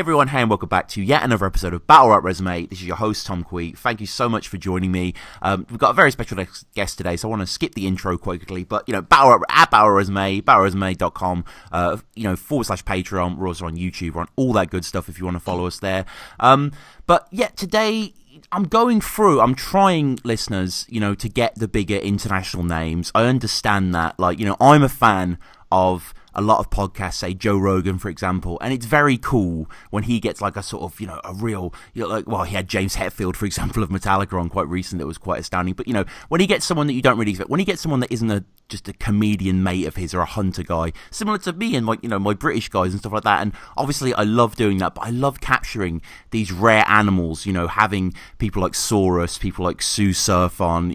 everyone, hey and welcome back to yet another episode of BattleRapresume. This is your host Tom Quee. Thank you so much for joining me. We've got a very special guest today, so I want to skip the intro quite quickly. But BattleRapresume, battlerapresume.com, / Patreon. We're also on YouTube, we're on all that good stuff if you want to follow us there. But yeah, today I'm trying, listeners, to get the bigger international names. I understand that, I'm a fan of a lot of podcasts, say Joe Rogan, for example, and it's very cool when he gets like a sort of, a real, he had James Hetfield, for example, of Metallica on quite recently. That was quite astounding. But, when he gets someone that you don't really expect, when he gets someone that isn't just a comedian mate of his or a hunter guy, similar to me and my British guys and stuff like that. And obviously I love doing that, but I love capturing these rare animals, having people like Saurus, people like Sue Surf on,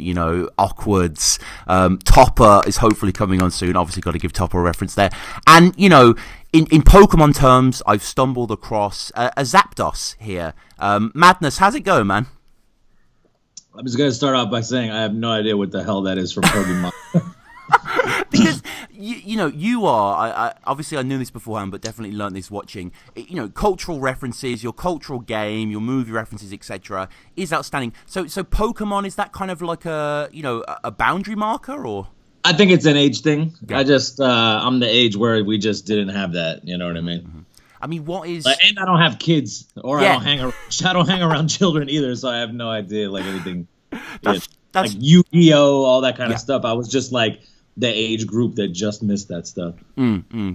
Awkwards, Topper is hopefully coming on soon. Obviously got to give Topper a reference there. And, in Pokemon terms, I've stumbled across a Zapdos here. Madness, how's it going, man? I'm just going to start off by saying I have no idea what the hell that is from Pokemon. Because, you are, obviously I knew this beforehand, but definitely learned this watching, cultural references, your cultural game, your movie references, etc. is outstanding. So Pokemon, is that kind of like a boundary marker, or? I think it's an age thing. Yeah. I just, I'm the age where we just didn't have that. You know what I mean? Mm-hmm. I mean, what is? And I don't have kids, or I don't hang around children either, so I have no idea anything. That's like Yu-Gi-Oh, all that kind of stuff. I was just like the age group that just missed that stuff.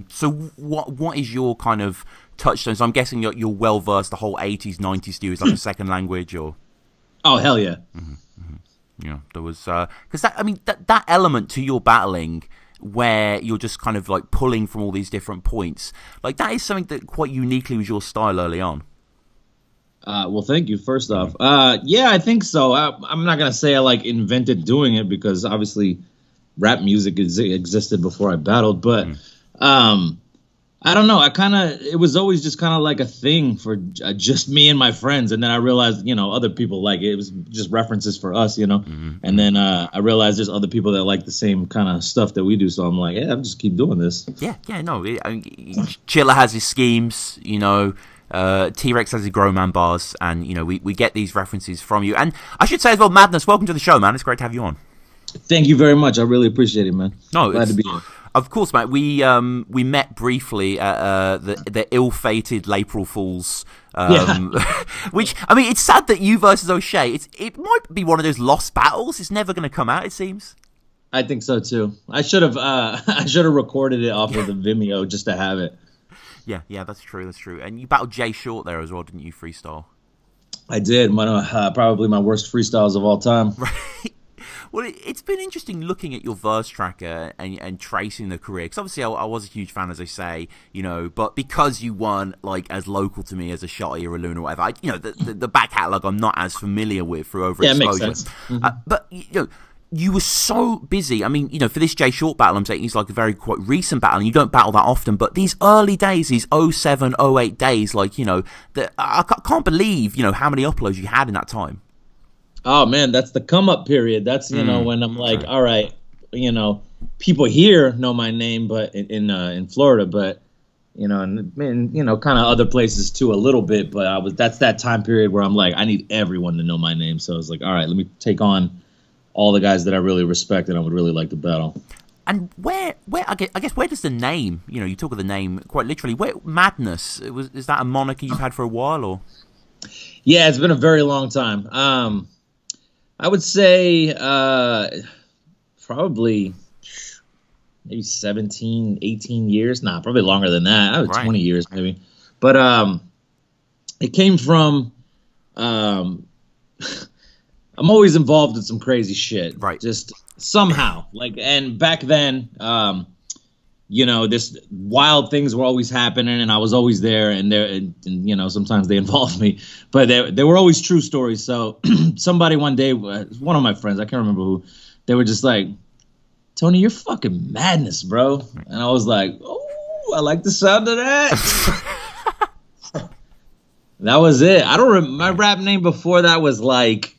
So what is your kind of touchstone? So I'm guessing you're well versed. The whole 80s, 90s to you is like a second language, or? Oh hell yeah. Mm-hmm. Yeah, there was because that element to your battling where you're just kind of like pulling from all these different points, like that is something that quite uniquely was your style early on. Well, thank you. First off, yeah, I think so. I'm not gonna say I invented doing it, because obviously rap music existed before I battled, but I don't know. It was always just kind of like a thing for just me and my friends. And then I realized, other people like it. It was just references for us, And then I realized there's other people that like the same kind of stuff that we do. So I'm like, yeah, I'll just keep doing this. Yeah, no. Chilla has his schemes, T-Rex has his Grown Man bars. And, we get these references from you. And I should say as well, Madness, welcome to the show, man. It's great to have you on. Thank you very much. I really appreciate it, man. No, glad to be here. Of course, mate. We met briefly at the ill-fated April Fools, which it's sad that you versus O'Shea. It might be one of those lost battles. It's never going to come out, it seems. I think so too. I should have recorded it off of the Vimeo just to have it. Yeah, that's true. And you battled Jay Short there as well, didn't you? Freestyle. I did. Probably my worst freestyles of all time. Right. Well, it's been interesting looking at your verse tracker and tracing the career, because obviously I was a huge fan, as I say, but because you weren't as local to me as a Shotty or a Luna or whatever, the back catalogue I'm not as familiar with through overexposure. Yeah, it makes sense. But you were so busy. For this Jay Short battle, I'm saying he's like a very quite recent battle, and you don't battle that often. But these early days, these 07, 08 days, that I can't believe how many uploads you had in that time. Oh man, that's the come up period. That's when I'm like, all right, people here know my name, but in Florida, but and kind of other places too a little bit. But that's that time period where I'm like, I need everyone to know my name. So I was like, all right, let me take on all the guys that I really respect and I would really like to battle. And where I guess where does the name? You talk of the name quite literally. Where Madness is that a moniker you've had for a while, or? Yeah, it's been a very long time. I would say probably maybe 17, 18 years. Nah, probably longer than that. I was 20 years maybe. But it came from I'm always involved in some crazy shit. Right. Just somehow. And back then, this wild things were always happening, and I was always there, and sometimes they involved me, but they were always true stories. So somebody one day, one of my friends, I can't remember who, they were just like, Tony, you're fucking Madness, bro. And I was like, oh, I like the sound of that. That was it. I don't my rap name before that was like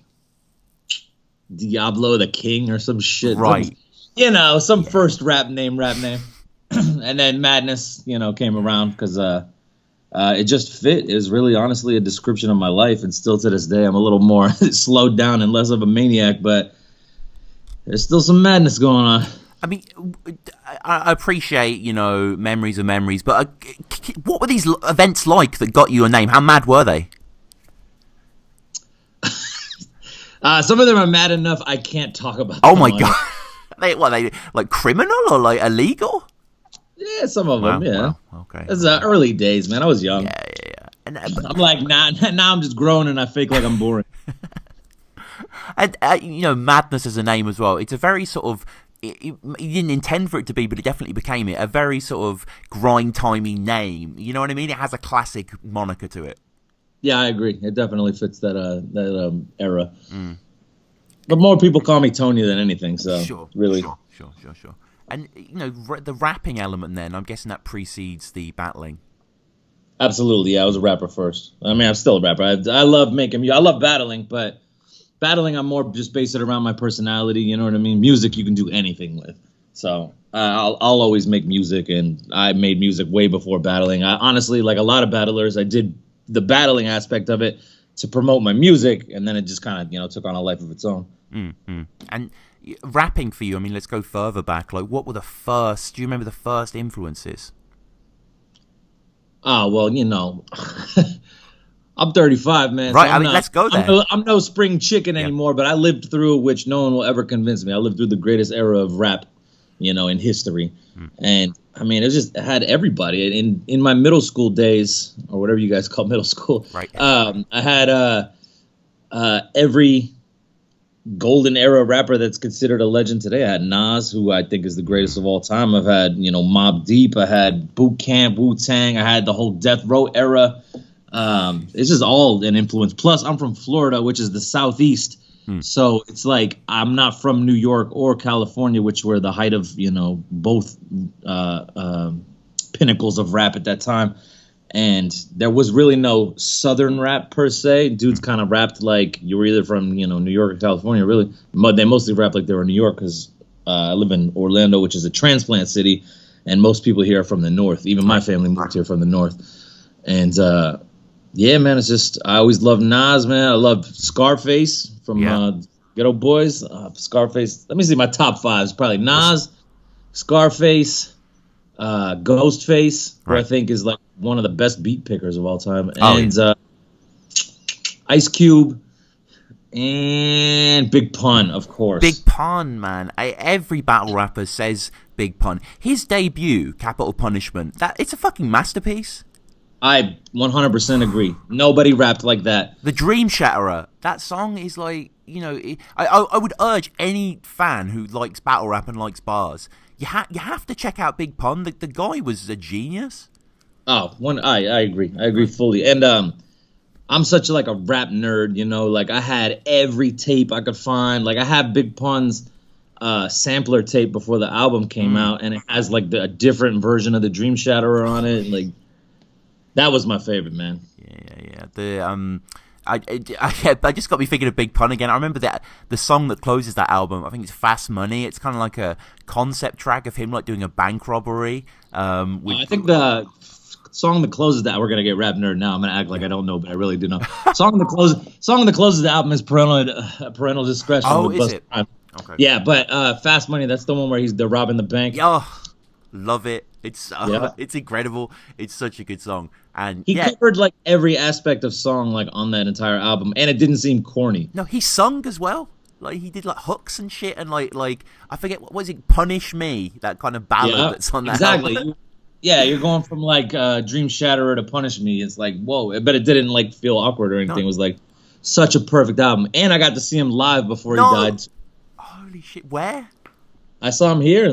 Diablo the King or some shit. Right. Some first rap name. And then Madness, came around because it just fit. It was really honestly a description of my life, and still to this day, I'm a little more slowed down and less of a maniac, but there's still some madness going on. I mean, I appreciate, memories are memories, but what were these events like that got you a name? How mad were they? Some of them are mad enough I can't talk about. Oh my God. They like criminal or like illegal? Yeah, some of them, yeah. Wow. Okay. It's early days, man. I was young. Yeah. And, I'm like, now I'm just grown and I fake like I'm boring. And, Madness as a name as well. It's a very sort of, you didn't intend for it to be, but it definitely became it. A very sort of grind-timey name. You know what I mean? It has a classic moniker to it. Yeah, I agree. It definitely fits that era. Mm. But more people call me Tony than anything, so sure. And, the rapping element then, I'm guessing that precedes the battling. Absolutely, yeah. I was a rapper first. I mean, I'm still a rapper. I love making music. I love battling, but battling, I'm more just base it around my personality, you know what I mean? Music, you can do anything with. So I'll always make music, and I made music way before battling. I honestly, like a lot of battlers, I did the battling aspect of it to promote my music, and then it just kind of, took on a life of its own. Mm-hmm. And rapping for you, I mean, let's go further back. Like, what were do you remember the first influences? Oh, well, I'm 35, man. Right, so let's go there. I'm no spring chicken anymore, but I lived through which no one will ever convince me. I lived through the greatest era of rap, in history. And, I mean, it had everybody. In my middle school days, or whatever you guys call middle school, right. I had every golden era rapper that's considered a legend today. I had Nas, who I think is the greatest of all time. I've had, Mobb Deep. I had Boot Camp, Wu-Tang. I had the whole Death Row era. It's just all an influence. Plus, I'm from Florida, which is the Southeast. So it's like I'm not from New York or California, which were the height of, both pinnacles of rap at that time. And there was really no Southern rap per se. Dudes kind of rapped like you were either from, New York or California, really. They mostly rap like they were in New York because I live in Orlando, which is a transplant city. And most people here are from the North. Even my family moved here from the North. And, yeah, man, it's just I always loved Nas, man. I love Scarface from Ghetto Boys. Scarface. Let me see my top five. It's probably Nas, Scarface, Ghostface, who I think is like one of the best beat pickers of all time, and Ice Cube, and Big Pun, of course. Big Pun, man. Every battle rapper says Big Pun. His debut, Capital Punishment, it's a fucking masterpiece. I 100% agree. Nobody rapped like that. The Dream Shatterer. That song is like, I would urge any fan who likes battle rap and likes bars, you have to check out Big Pun. The guy was a genius. Oh, I agree. I agree fully. And I'm such like a rap nerd, like I had every tape I could find. Like I have Big Pun's sampler tape before the album came out, and it has like a different version of the Dream Shatterer on it. Like that was my favorite, man. Yeah. I just got me thinking of Big Pun again. I remember that the song that closes that album, I think it's Fast Money. It's kind of like a concept track of him like doing a bank robbery. I think the song that closes that, we're gonna get rap nerd now. I'm gonna act like I don't know, but I really do know. Song that closes the album is Parental Discretion. Oh, is it? Okay. Yeah, but Fast Money, that's the one where they're robbing the bank. Oh, love it. It's incredible. It's such a good song, and he covered like every aspect of song like on that entire album, and it didn't seem corny. No, he sung as well. Like he did like hooks and shit, and like I forget what was it, Punish Me, that kind of ballad that's on that exactly. album. You're going from like Dream Shatterer to Punish Me. It's like whoa, but it didn't like feel awkward or anything. No. It was like such a perfect album, and I got to see him live before he died. Holy shit! Where? I saw him here.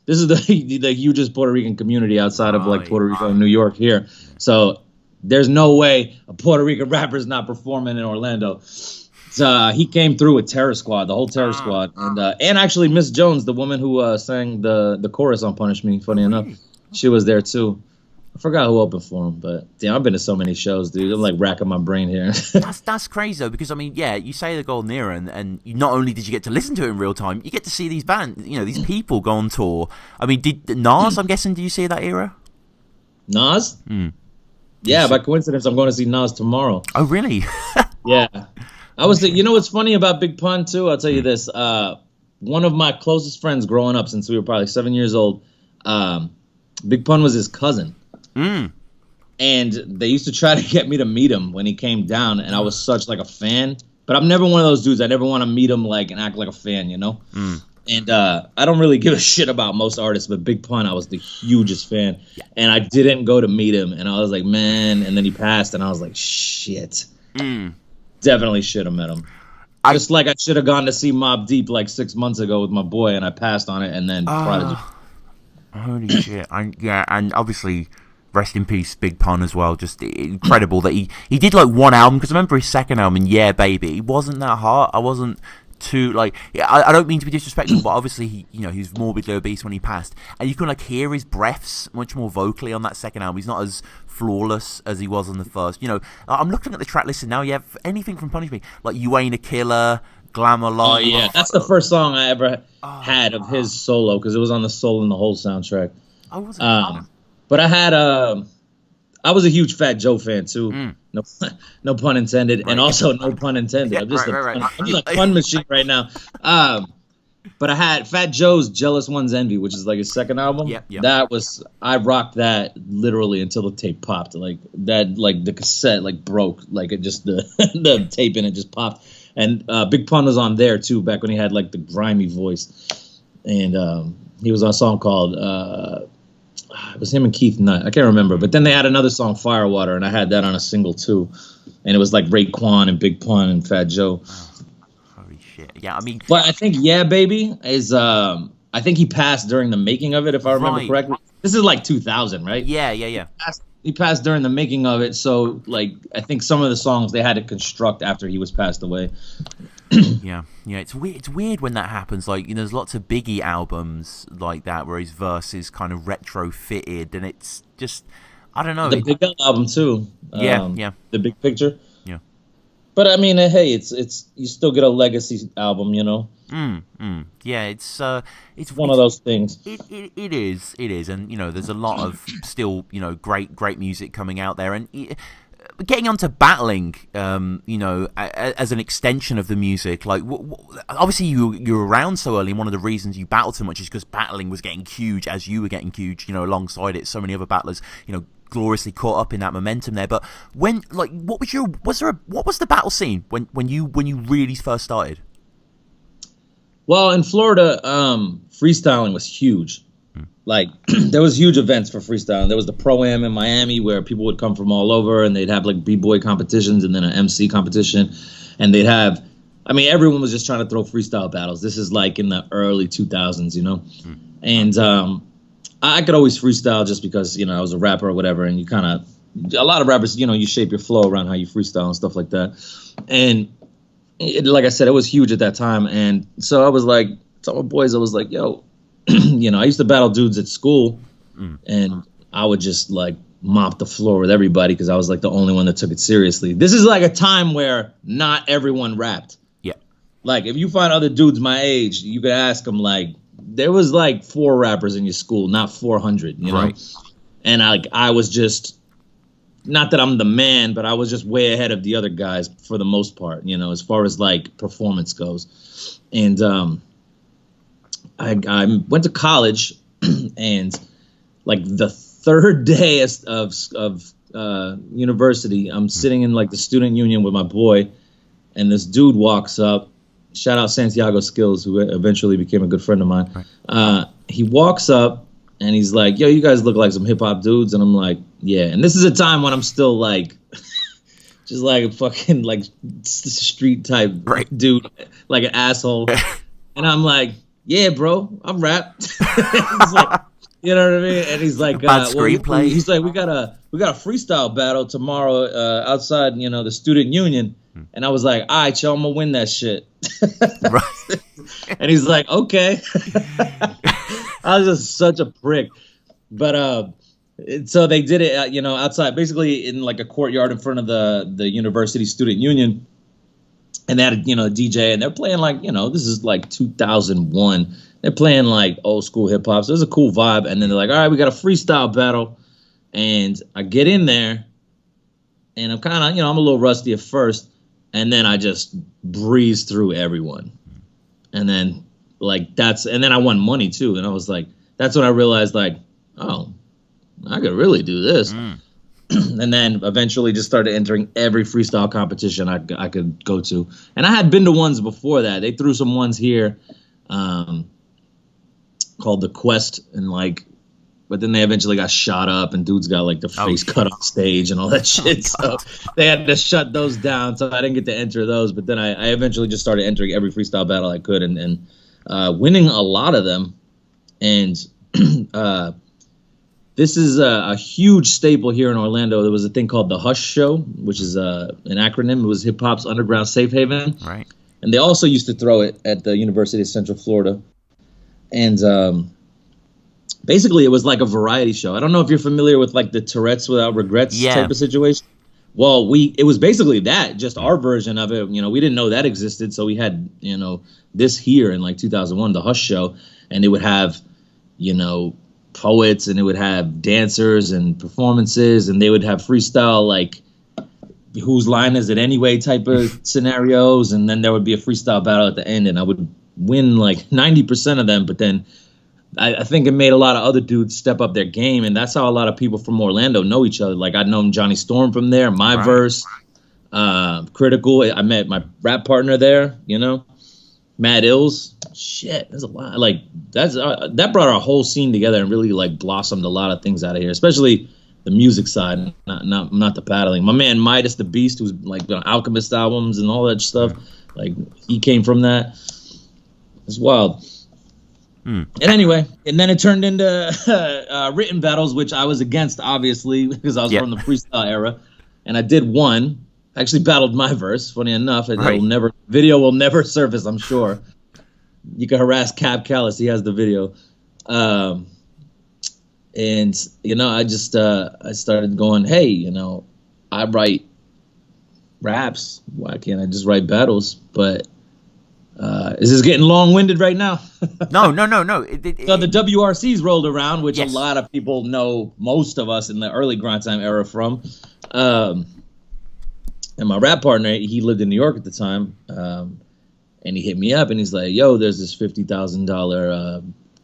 This is the hugest Puerto Rican community outside of like Puerto Rico and New York here. So there's no way a Puerto Rican rapper is not performing in Orlando. So he came through with Terror Squad, the whole Terror Squad, and actually Miss Jones, the woman who sang the chorus on Punish Me. Funny enough, she was there too. I forgot who opened for him, but damn, I've been to so many shows, dude. I'm like racking my brain here. That's crazy though, because I mean, yeah, you say the Golden Era, and not only did you get to listen to it in real time, you get to see these bands, these people go on tour. I mean, did Nas? I'm guessing, do you see that era? Nas? Yeah, by coincidence, I'm going to see Nas tomorrow. Oh, really? Yeah. You know what's funny about Big Pun, too? I'll tell you this. One of my closest friends growing up since we were probably 7 years old, Big Pun was his cousin. And they used to try to get me to meet him when he came down, and I was such like a fan. But I'm never one of those dudes. I never want to meet him like and act like a fan, you know? And I don't really give a shit about most artists, but Big Pun, I was the hugest fan. And I didn't go to meet him, and I was like, man. And then he passed, and I was like, shit. Definitely should have met him. Just like I should have gone to see Mobb Deep like 6 months ago with my boy, and I passed on it, and then Prodigy. Holy shit. And obviously, rest in peace, Big Pun as well. Just incredible that he did like one album, because I remember his second album, Yeah Baby, it wasn't that hard. I wasn't too like, I don't mean to be disrespectful, but obviously he was morbidly obese when he passed, and you can like hear his breaths much more vocally on that second album. He's not as flawless as he was on the first. I'm looking at the track list now. You have anything from Punish Me, like You Ain't a Killer, Glamour Life. Oh yeah, that's the first song I ever had of his solo, because it was on the Soul in the Hole soundtrack. I wasn't. But I had I was a huge Fat Joe fan too. No pun intended, and also no pun intended. Yeah, I'm just right. I'm just a pun machine right now. But I had Fat Joe's Jealous One's Envy, which is like his second album. Yeah. I rocked that literally until the tape popped. Like that, like the cassette like broke. Like it just the tape in it just popped. And Big Pun was on there too, back when he had like the grimy voice. And he was on a song called it was him and Keith Nutt. I can't remember. But then they had another song, Firewater, and I had that on a single too. And it was like Raekwon and Big Pun and Fat Joe. Holy shit. Yeah, I mean, but I think Yeah Baby is I think he passed during the making of it, if I remember correctly. This is like 2000, right? Yeah. He passed during the making of it, so like I think some of the songs they had to construct after he was passed away. Yeah, it's weird. It's weird when that happens. Like, there's lots of Biggie albums like that where his verse is kind of retrofitted, and it's just, I don't know. The Big L album too. Yeah. The Big Picture. Yeah. But I mean, hey, it's you still get a legacy album, you know. Yeah, it's one of those things. It is, and there's a lot of still great music coming out there, and getting onto battling, as an extension of the music. Like, obviously you were around so early, and one of the reasons you battled so much is because battling was getting huge as you were getting huge. Alongside it, so many other battlers, gloriously caught up in that momentum there. But when, like, what was the battle scene when you really first started? Well, in Florida, freestyling was huge. Like, there was huge events for freestyling. There was the Pro-Am in Miami where people would come from all over, and they'd have like b-boy competitions and then an MC competition, and they'd have, everyone was just trying to throw freestyle battles. This is like in the early 2000s, and I could always freestyle just because I was a rapper or whatever, and you kind of, a lot of rappers, you shape your flow around how you freestyle and stuff like that. And like I said, it was huge at that time, and so I was like, to my boys, I was like, yo, I used to battle dudes at school, and I would just like mop the floor with everybody because I was like the only one that took it seriously. This is like a time where not everyone rapped. Yeah. Like, if you find other dudes my age, you could ask them, like, there was like 4 rappers in your school, not 400, you know? Right. And I was just, not that I'm the man, but I was just way ahead of the other guys for the most part, as far as like performance goes. And I went to college, and like the third day of university, I'm sitting in like the student union with my boy, and this dude walks up. Shout out Santiago Skills, who eventually became a good friend of mine. Right. He walks up, and he's like, yo, you guys look like some hip hop dudes. And I'm like, yeah. And this is a time when I'm still like, just like a fucking like street type dude, like an asshole. And I'm like, yeah, bro, I'm rap. He's like, you know what I mean? And he's like, screenplay. He's like, we got a freestyle battle tomorrow outside, the student union. And I was like, all right, yo, I'm gonna win that shit. Right. And he's like, okay. I was just such a prick. But so they did it, outside, basically in like a courtyard in front of the university student union. And they had a DJ, and they're playing like, this is like 2001. They're playing like old school hip hop. So it was a cool vibe. And then they're like, all right, we got a freestyle battle. And I get in there, and I'm kind of, I'm a little rusty at first, and then I just breeze through everyone. And then, and then I won money, too. And I was like, that's when I realized, oh, I could really do this. And then eventually just started entering every freestyle competition I could go to. And I had been to ones before that. They threw some ones here called The Quest, and but then they eventually got shot up, and dudes got their face cut on stage and all that shit. So they had to shut those down. So I didn't get to enter those. But then I eventually just started entering every freestyle battle I could and winning a lot of them. And this is a huge staple here in Orlando. There was a thing called the Hush Show, which is an acronym. It was hip hop's underground safe haven. Right. And they also used to throw it at the University of Central Florida. And basically, it was like a variety show. I don't know if you're familiar with the Tourette's Without Regrets type of situation. Well, it was basically that, just our version of it. We didn't know that existed, so we had this here in 2001, the Hush Show, and it would have poets, and it would have dancers and performances, and they would have freestyle whose line is it anyway type of scenarios, and then there would be a freestyle battle at the end, and I would win 90% of them, but then I think it made a lot of other dudes step up their game, and that's how a lot of people from Orlando know each other. I'd known Johnny Storm from there, My Verse, Critical. I met my rap partner there, Mad Ills. Shit, there's a lot. That brought our whole scene together and really blossomed a lot of things out of here, especially the music side, not the battling. My man Midas the Beast, who's on Alchemist albums and all that stuff, he came from that. It's wild. And anyway, and then it turned into written battles, which I was against, obviously, because I was from the freestyle era. And I did one. I actually battled My Verse, funny enough. Video will never surface, I'm sure. You can harass Cab Callis. He has the video. And, I just I started going, hey, I write raps. Why can't I just write battles? But is this getting long-winded right now? No. So the WRCs rolled around, which a lot of people know most of us in the early grind time era from. And my rap partner, he lived in New York at the time, and he hit me up, and he's like, yo, there's this $50,000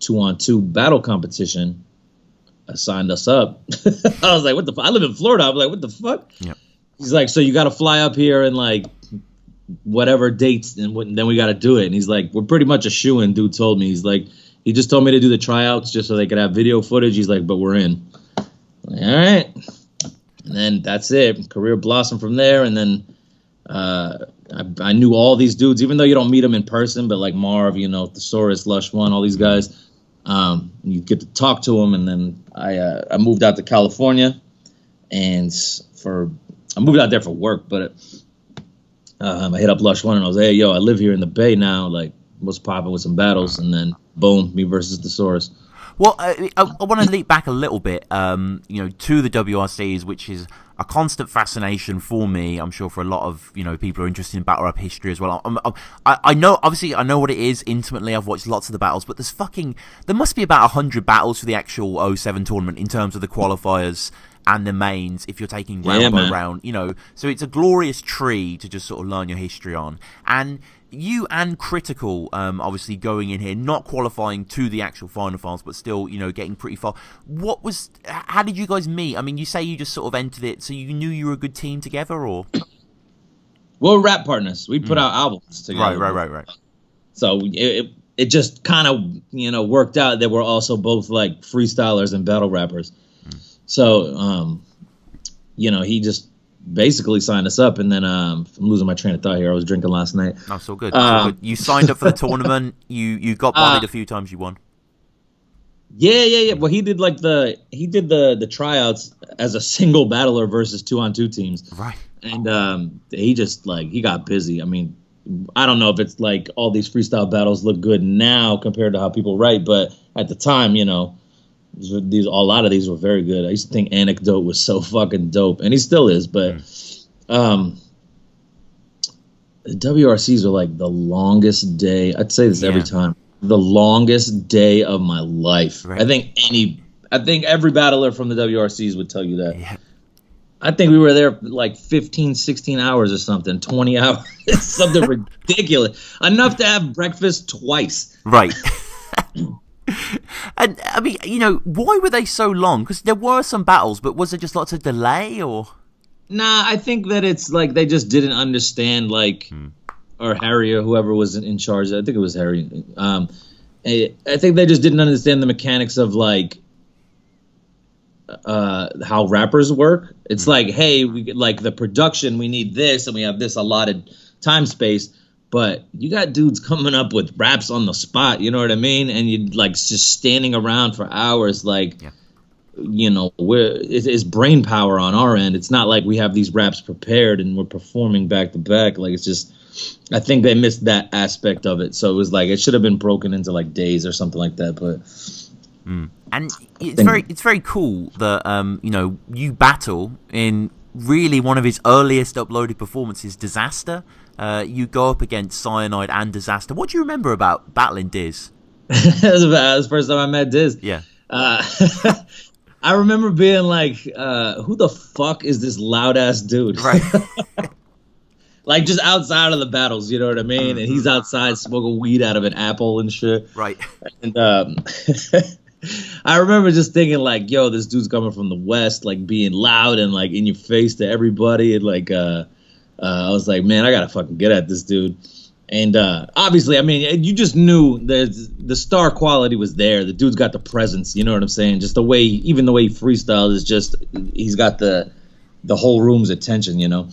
2-on-2 battle competition. I signed us up. I was like, what the fuck? I live in Florida. I'm like, what the fuck? Yep. He's like, so you got to fly up here and whatever dates, and then we got to do it. And he's like, we're pretty much a shoo-in, dude told me. He's like, he just told me to do the tryouts just so they could have video footage. He's like, but we're in. All right. And then that's it. Career blossomed from there. And then I knew all these dudes, even though you don't meet them in person, but Marv, the Saurus, Lush One, all these guys. You get to talk to them. And then I moved out to California, and I moved out there for work, but I hit up Lush One and I was like, hey, yo, I live here in the Bay now. What's popping with some battles? And then, boom, me versus the Saurus. Well, I want to leap back a little bit, to the WRCs, which is a constant fascination for me. I'm sure for a lot of people who are interested in battle rap history as well. I know, obviously, I know what it is intimately. I've watched lots of the battles, but there must be about 100 battles for the actual 07 tournament in terms of the qualifiers and the mains, if you're taking round by round, so it's a glorious tree to just sort of learn your history on. And you and Critical, obviously going in here, not qualifying to the actual final finals, but still, getting pretty far. How did you guys meet? I mean, you say you just sort of entered it, so you knew you were a good team together, or? Well, we're rap partners. We put out albums together. Right. So it just kind of, worked out that we're also both freestylers and battle rappers. So, he just basically signed us up, and then I'm losing my train of thought here. I was drinking last night. Oh, so good. You signed up for the tournament. You got bodied a few times. You won. Yeah. Well, he did the tryouts as a single battler versus 2-on-2 teams. Right. And he just he got busy. I mean, I don't know if it's all these freestyle battles look good now compared to how people write, but at the time, a lot of these were very good. I used to think Anecdote was so fucking dope, and he still is. But the WRCs are the longest day. I'd say this every time. The longest day of my life. Right. I think any I think every battler from the WRCs would tell you that. Yeah. I think we were there like 15, 16 hours or something, 20 hours, something ridiculous. Enough to have breakfast twice. Right. And, I mean, why were they so long? Because there were some battles, but was there just lots of delay, or? Nah, I think that it's like they just didn't understand, like, or Harry or whoever was in charge. I think it was Harry. I think they just didn't understand the mechanics of, like, how rappers work. It's like, hey, we like the production, we need this, and we have this allotted time space. But you got dudes coming up with raps on the spot, you know what I mean? And you like just standing around for hours, like, it's brain power on our end. It's not like we have these raps prepared and we're performing back to back. Like, it's just, I think they missed that aspect of it. So it was like, it should have been broken into like days or something like that. But and it's very cool that you battle in really one of his earliest uploaded performances, Disaster. You go up against Cyanide and Disaster. What do you remember about battling Diz? That was the first time I met Diz. Yeah. I remember being like, who the fuck is this loud ass dude? Right. Like just outside of the battles, you know what I mean? And he's outside smoking weed out of an apple and shit. Right. And I remember just thinking like, yo, this dude's coming from the West, like being loud and like in your face to everybody. And like, I was like, man, I gotta fucking get at this dude. And obviously, I mean, you just knew the star quality was there. The dude's got the presence, you know what I'm saying? Just the way, even the way he freestyled is just, he's got the whole room's attention, you know?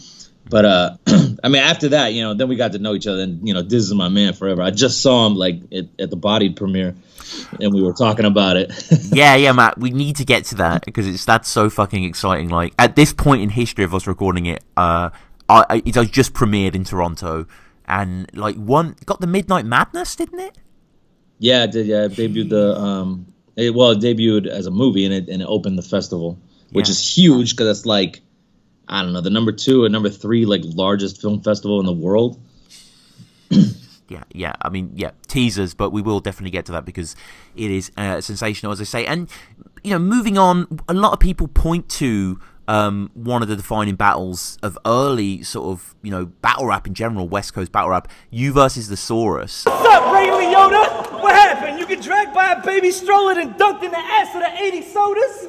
But, I mean, after that, then we got to know each other, and, Diz is my man forever. I just saw him, like, at the Bodied premiere, and we were talking about it. yeah, Matt, we need to get to that, because that's so fucking exciting. Like, at this point in history of us recording it, it was just premiered in Toronto, and, like, got the Midnight Madness, didn't it? Yeah, it did, yeah. It debuted it debuted as a movie, and it opened the festival, which is huge, because it's, like, I don't know, the number 2 and number 3 like largest film festival in the world. Yeah. I mean, teasers, but we will definitely get to that because it is sensational, as I say. And moving on, a lot of people point to one of the defining battles of early sort of battle rap in general, West Coast battle rap. You versus the Saurus. What's up, Ray Liotta? What happened? You get dragged by a baby stroller and dunked in the ass of the 80 sodas?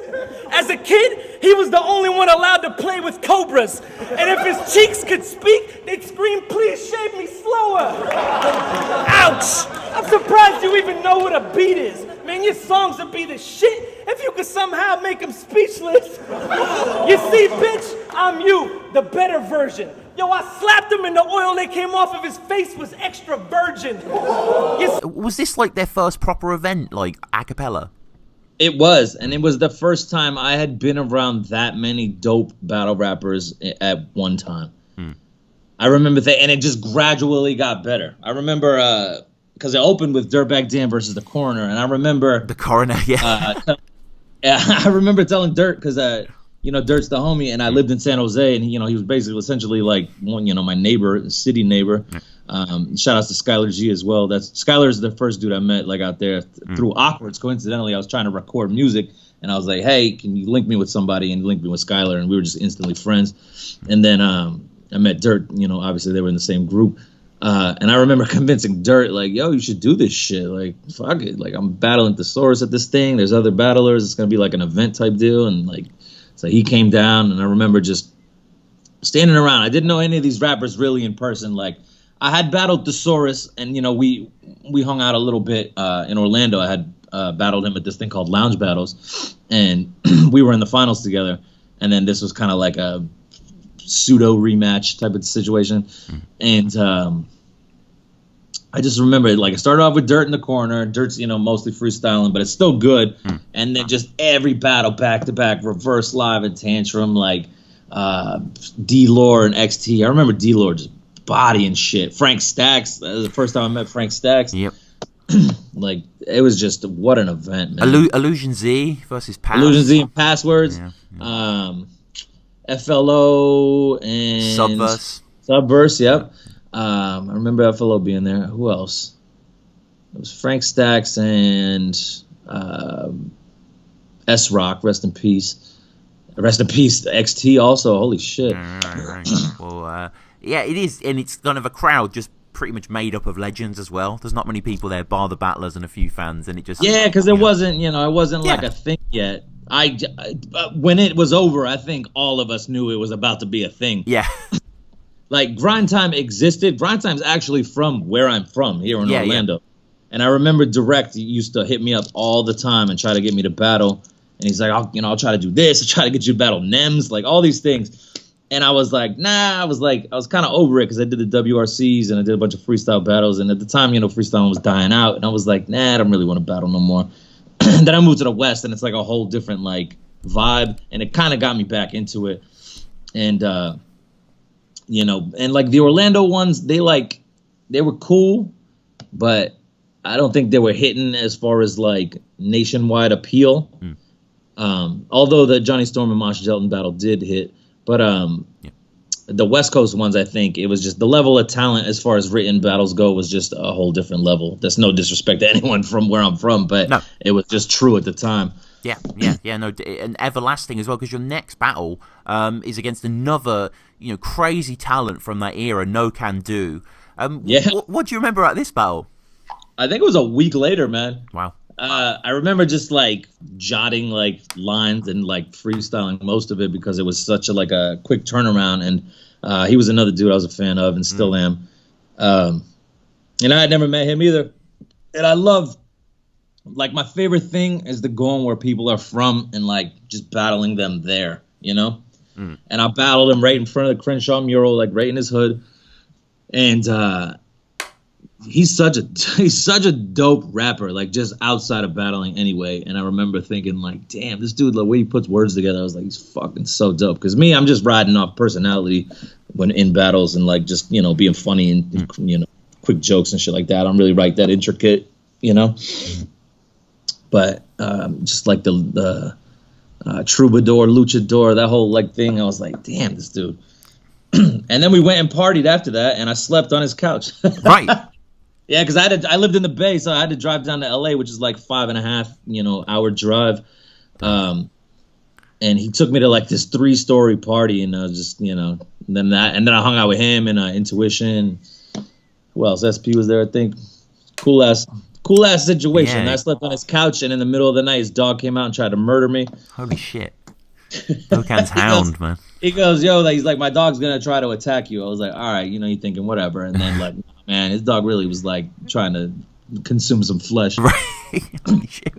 As a kid, he was the only one allowed to play with cobras. And if his cheeks could speak, they'd scream, please shave me slower. Ouch! I'm surprised you even know what a beat is. Man, your songs would be the shit if you could somehow make them speechless. You see, bitch, I'm you, the better version. Yo, I slapped him and the oil that came off of his face was extra virgin. Was this like their first proper event, like a cappella? It was, and it was the first time I had been around that many dope battle rappers at one time. I remember that, and it just gradually got better. I remember, because it opened with Dirtbag Dan versus the Coroner, and I remember... The Coroner, yeah. I remember telling Dirt, because... Dirt's the homie, and I lived in San Jose, and he was basically essentially like one, my neighbor, city neighbor. Shout outs to Skylar G as well. Skylar's the first dude I met like out there through Awkwards. Coincidentally, I was trying to record music, and I was like, hey, can you link me with somebody? And link me with Skylar, and we were just instantly friends. And then I met Dirt. Obviously they were in the same group. And I remember convincing Dirt, like, yo, you should do this shit. Like, fuck it. Like, I'm battling Thesaurus at this thing. There's other battlers. It's gonna be like an event type deal, and like. So he came down, and I remember just standing around. I didn't know any of these rappers really in person. Like, I had battled Thesaurus, and, we hung out a little bit in Orlando. I had battled him at this thing called Lounge Battles, and we were in the finals together. And then this was kind of like a pseudo rematch type of situation. And I just remember, like, I started off with Dirt in the corner. Dirt's, mostly freestyling, but it's still good. And then just every battle back-to-back, Reverse Live and Tantrum, like D-Lore and XT. I remember D-Lore just bodying shit. Frank Stacks, that was the first time I met Frank Stacks. Yep. Like, it was just, what an event, man. Illusion Z versus Pass. Illusion Z and Passwords. Yeah. FLO and... Subverse, yep. I remember FLO being there. Who else? It was Frank Stacks and S-Rock, rest in peace. Rest in peace, XT also. Holy shit. Right. Well, yeah, it is, and it's kind of a crowd just pretty much made up of legends as well. There's not many people there, bar the battlers and a few fans, and it just because it wasn't like a thing yet. When it was over, I think all of us knew it was about to be a thing. Yeah. Like Grind Time existed. Grind Time's actually from where I'm from, here in Orlando. Yeah. And I remember Direct used to hit me up all the time and try to get me to battle. And he's like, I'll try to do this. I'll try to get you to battle Nems, like all these things. And I was like, nah. I was kind of over it because I did the WRCs and I did a bunch of freestyle battles. And at the time, freestyle was dying out. And I was like, nah, I don't really want to battle no more. And then I moved to the West, and it's like a whole different like vibe. And it kind of got me back into it. And and like the Orlando ones, they were cool, but I don't think they were hitting as far as like nationwide appeal. Although the Johnny Storm and Mosh Gelton battle did hit, but the West Coast ones, I think it was just the level of talent as far as written battles go was just a whole different level. That's no disrespect to anyone from where I'm from, but it was just true at the time. Yeah, no, and everlasting as well, because your next battle is against another, crazy talent from that era, No Can Do. What do you remember about this battle? I think it was a week later, man. Wow. I remember just like jotting like lines and like freestyling most of it because it was such a quick turnaround, and he was another dude I was a fan of and still am. And I had never met him either. And I love, like, my favorite thing is the going where people are from and like just battling them there, And I battled him right in front of the Crenshaw mural, like right in his hood. And he's such a dope rapper, like just outside of battling anyway. And I remember thinking like, damn, this dude, the way he puts words together, I was like, he's fucking so dope. Because me, I'm just riding off personality when in battles and like just being funny and quick jokes and shit like that. I don't really write that intricate, But just like the troubadour, luchador, that whole like thing, I was like, damn, this dude. And then we went and partied after that, and I slept on his couch. Right. Yeah, because I lived in the Bay, so I had to drive down to LA, which is like 5.5 hour drive. And he took me to like this 3-story party, and I was just and then I hung out with him and Intuition. Who else? SP was there, I think. Cool ass situation. Yeah. I slept on his couch, and in the middle of the night, his dog came out and tried to murder me. Holy shit! No Can's hound, man. He goes, yo, he's like, my dog's gonna try to attack you. I was like, all right, you're thinking whatever, and then like, man, his dog really was like trying to consume some flesh. Right. Holy shit.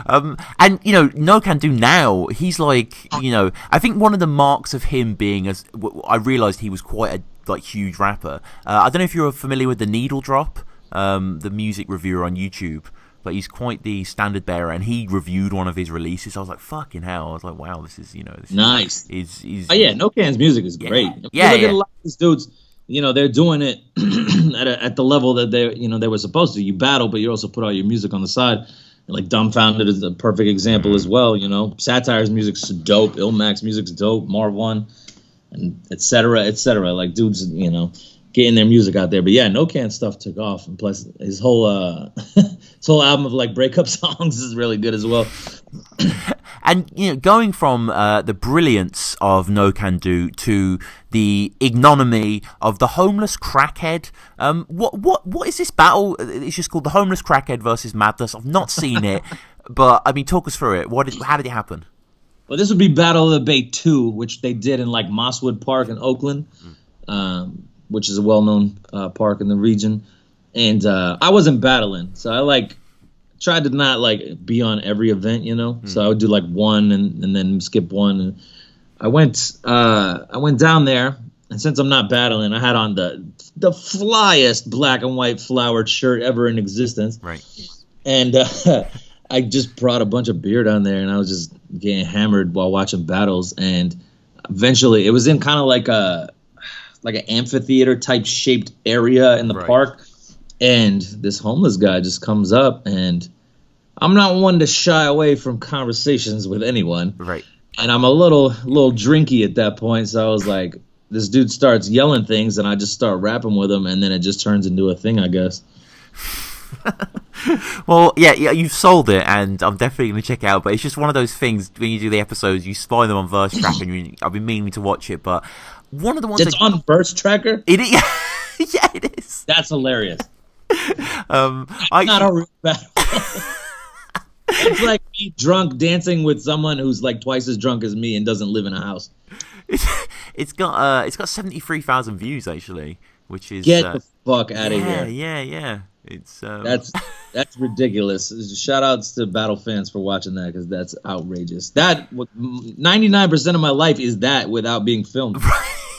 And No Can Do now, he's like, I think one of the marks of him being I realized he was quite a huge rapper. I don't know if you're familiar with the Needle Drop, the music reviewer on YouTube. But he's quite the standard bearer, and he reviewed one of his releases. I was like, "Fucking hell!" I was like, "Wow, this is this nice." Is oh yeah, No Can's music is great. Yeah, look at a lot of these dudes. They're doing it at the level that they were supposed to. You battle, but you also put all your music on the side. Like Dumbfounded is a perfect example as well. Satire's music's dope. Ilmac's music's dope. Marv One, and et cetera, et cetera. Like dudes, getting their music out there. But yeah, No Can stuff took off, and plus his whole album of like breakup songs is really good as well. And going from the brilliance of No Can Do to the ignominy of the homeless crackhead, what is this battle? It's just called the homeless crackhead versus Madness. I've not seen it, but I mean, talk us through it. How did it happen? Well, this would be Battle of the Bay 2, which they did in like Mosswood Park in Oakland. Which is a well-known park in the region. And I wasn't battling, so I tried to not be on every event, So I would do one and then skip one. And I went down there, and since I'm not battling, I had on the flyest black and white flowered shirt ever in existence. Right. And I just brought a bunch of beer down there, and I was just getting hammered while watching battles. And eventually, it was in kind of like an amphitheater type shaped area in the park, and this homeless guy just comes up, and I'm not one to shy away from conversations with anyone, right? And I'm a little drinky at that point, so I was like, this dude starts yelling things, and I just start rapping with him, and then it just turns into a thing, I guess. Well, yeah, you've sold it, and I'm definitely going to check it out. But it's just one of those things when you do the episodes, you find them on Verse Tracker, and I've been meaning to watch it. But one of the ones it's on Verse Tracker. It is. Yeah, it is. That's hilarious. Not a real battle. It's like me drunk dancing with someone who's like twice as drunk as me and doesn't live in a house. It's got 73,000 views actually, which is get the fuck out of here. Yeah. It's that's ridiculous. Shout outs to Battle fans for watching that because that's outrageous. That 99% of my life is that without being filmed. Right.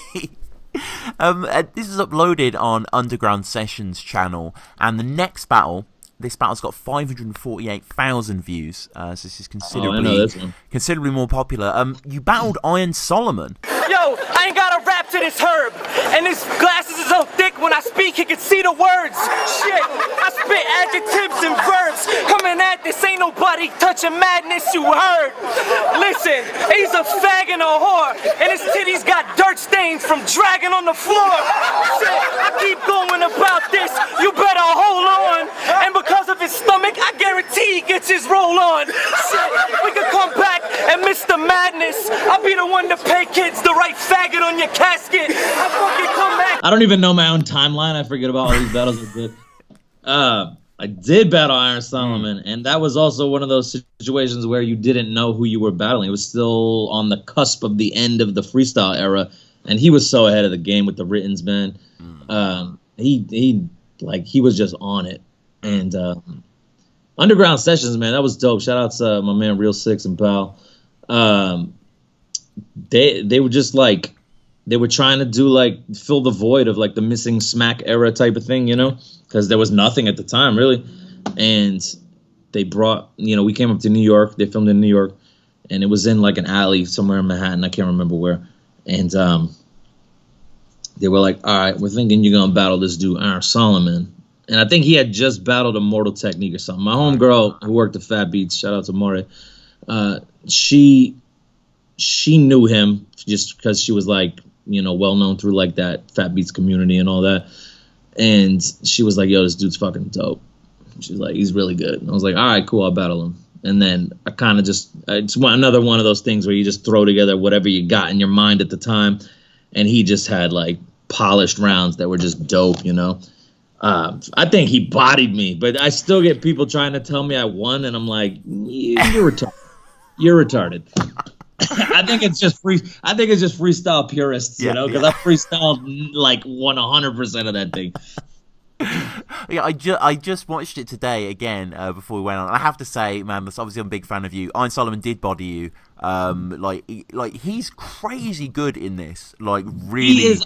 This is uploaded on Underground Sessions channel, and the next battle. This battle's got 548,000 views, so this is considerably more popular. You battled Iron Solomon. Yo, I ain't got a rap to this herb, and his glasses is so thick when I speak he can see the words. Shit, I spit adjectives and verbs. Coming at this, ain't nobody touching madness, you heard. Listen, he's a fag and a whore, and his titties got dirt stains from dragging on the floor. Shit, I keep going about this, you better hold on. And because of his stomach, I guarantee he gets his roll on. Shit, we could come back and miss the madness. I'll be the one to pay kids the right faggot on your casket. I fucking come back. I don't even know my own timeline. I forget about all these battles I did. I did battle Iron Solomon, and that was also one of those situations where you didn't know who you were battling. It was still on the cusp of the end of the freestyle era, and he was so ahead of the game with the writtens, man. He was just on it. And Underground Sessions, man, that was dope. Shout out to my man Real Six and Pal. They were just like, they were trying to do like fill the void of like the missing smack era type of thing, you know, because there was nothing at the time really. And they brought, we came up to New York. They filmed in New York, and it was in like an alley somewhere in Manhattan. I can't remember where. And they were like, all right, we're thinking you're gonna battle this dude Iron Solomon. And I think he had just battled Immortal Technique or something. My homegirl who worked at Fat Beats, shout out to More, she knew him just because she was like, well known through like that Fat Beats community and all that. And she was like, yo, this dude's fucking dope. She's like, he's really good. And I was like, all right, cool, I'll battle him. And then I kind of just, it's another one of those things where you just throw together whatever you got in your mind at the time. And he just had like polished rounds that were just dope, I think he bodied me, but I still get people trying to tell me I won, and I'm like, you're retarded. You're retarded. I think it's just freestyle purists, because I freestyled like 100% of that thing. Yeah, I just watched it today again before we went on. I have to say, man, obviously I'm a big fan of you. Iron Solomon did body you. He's crazy good in this. Like really, he is.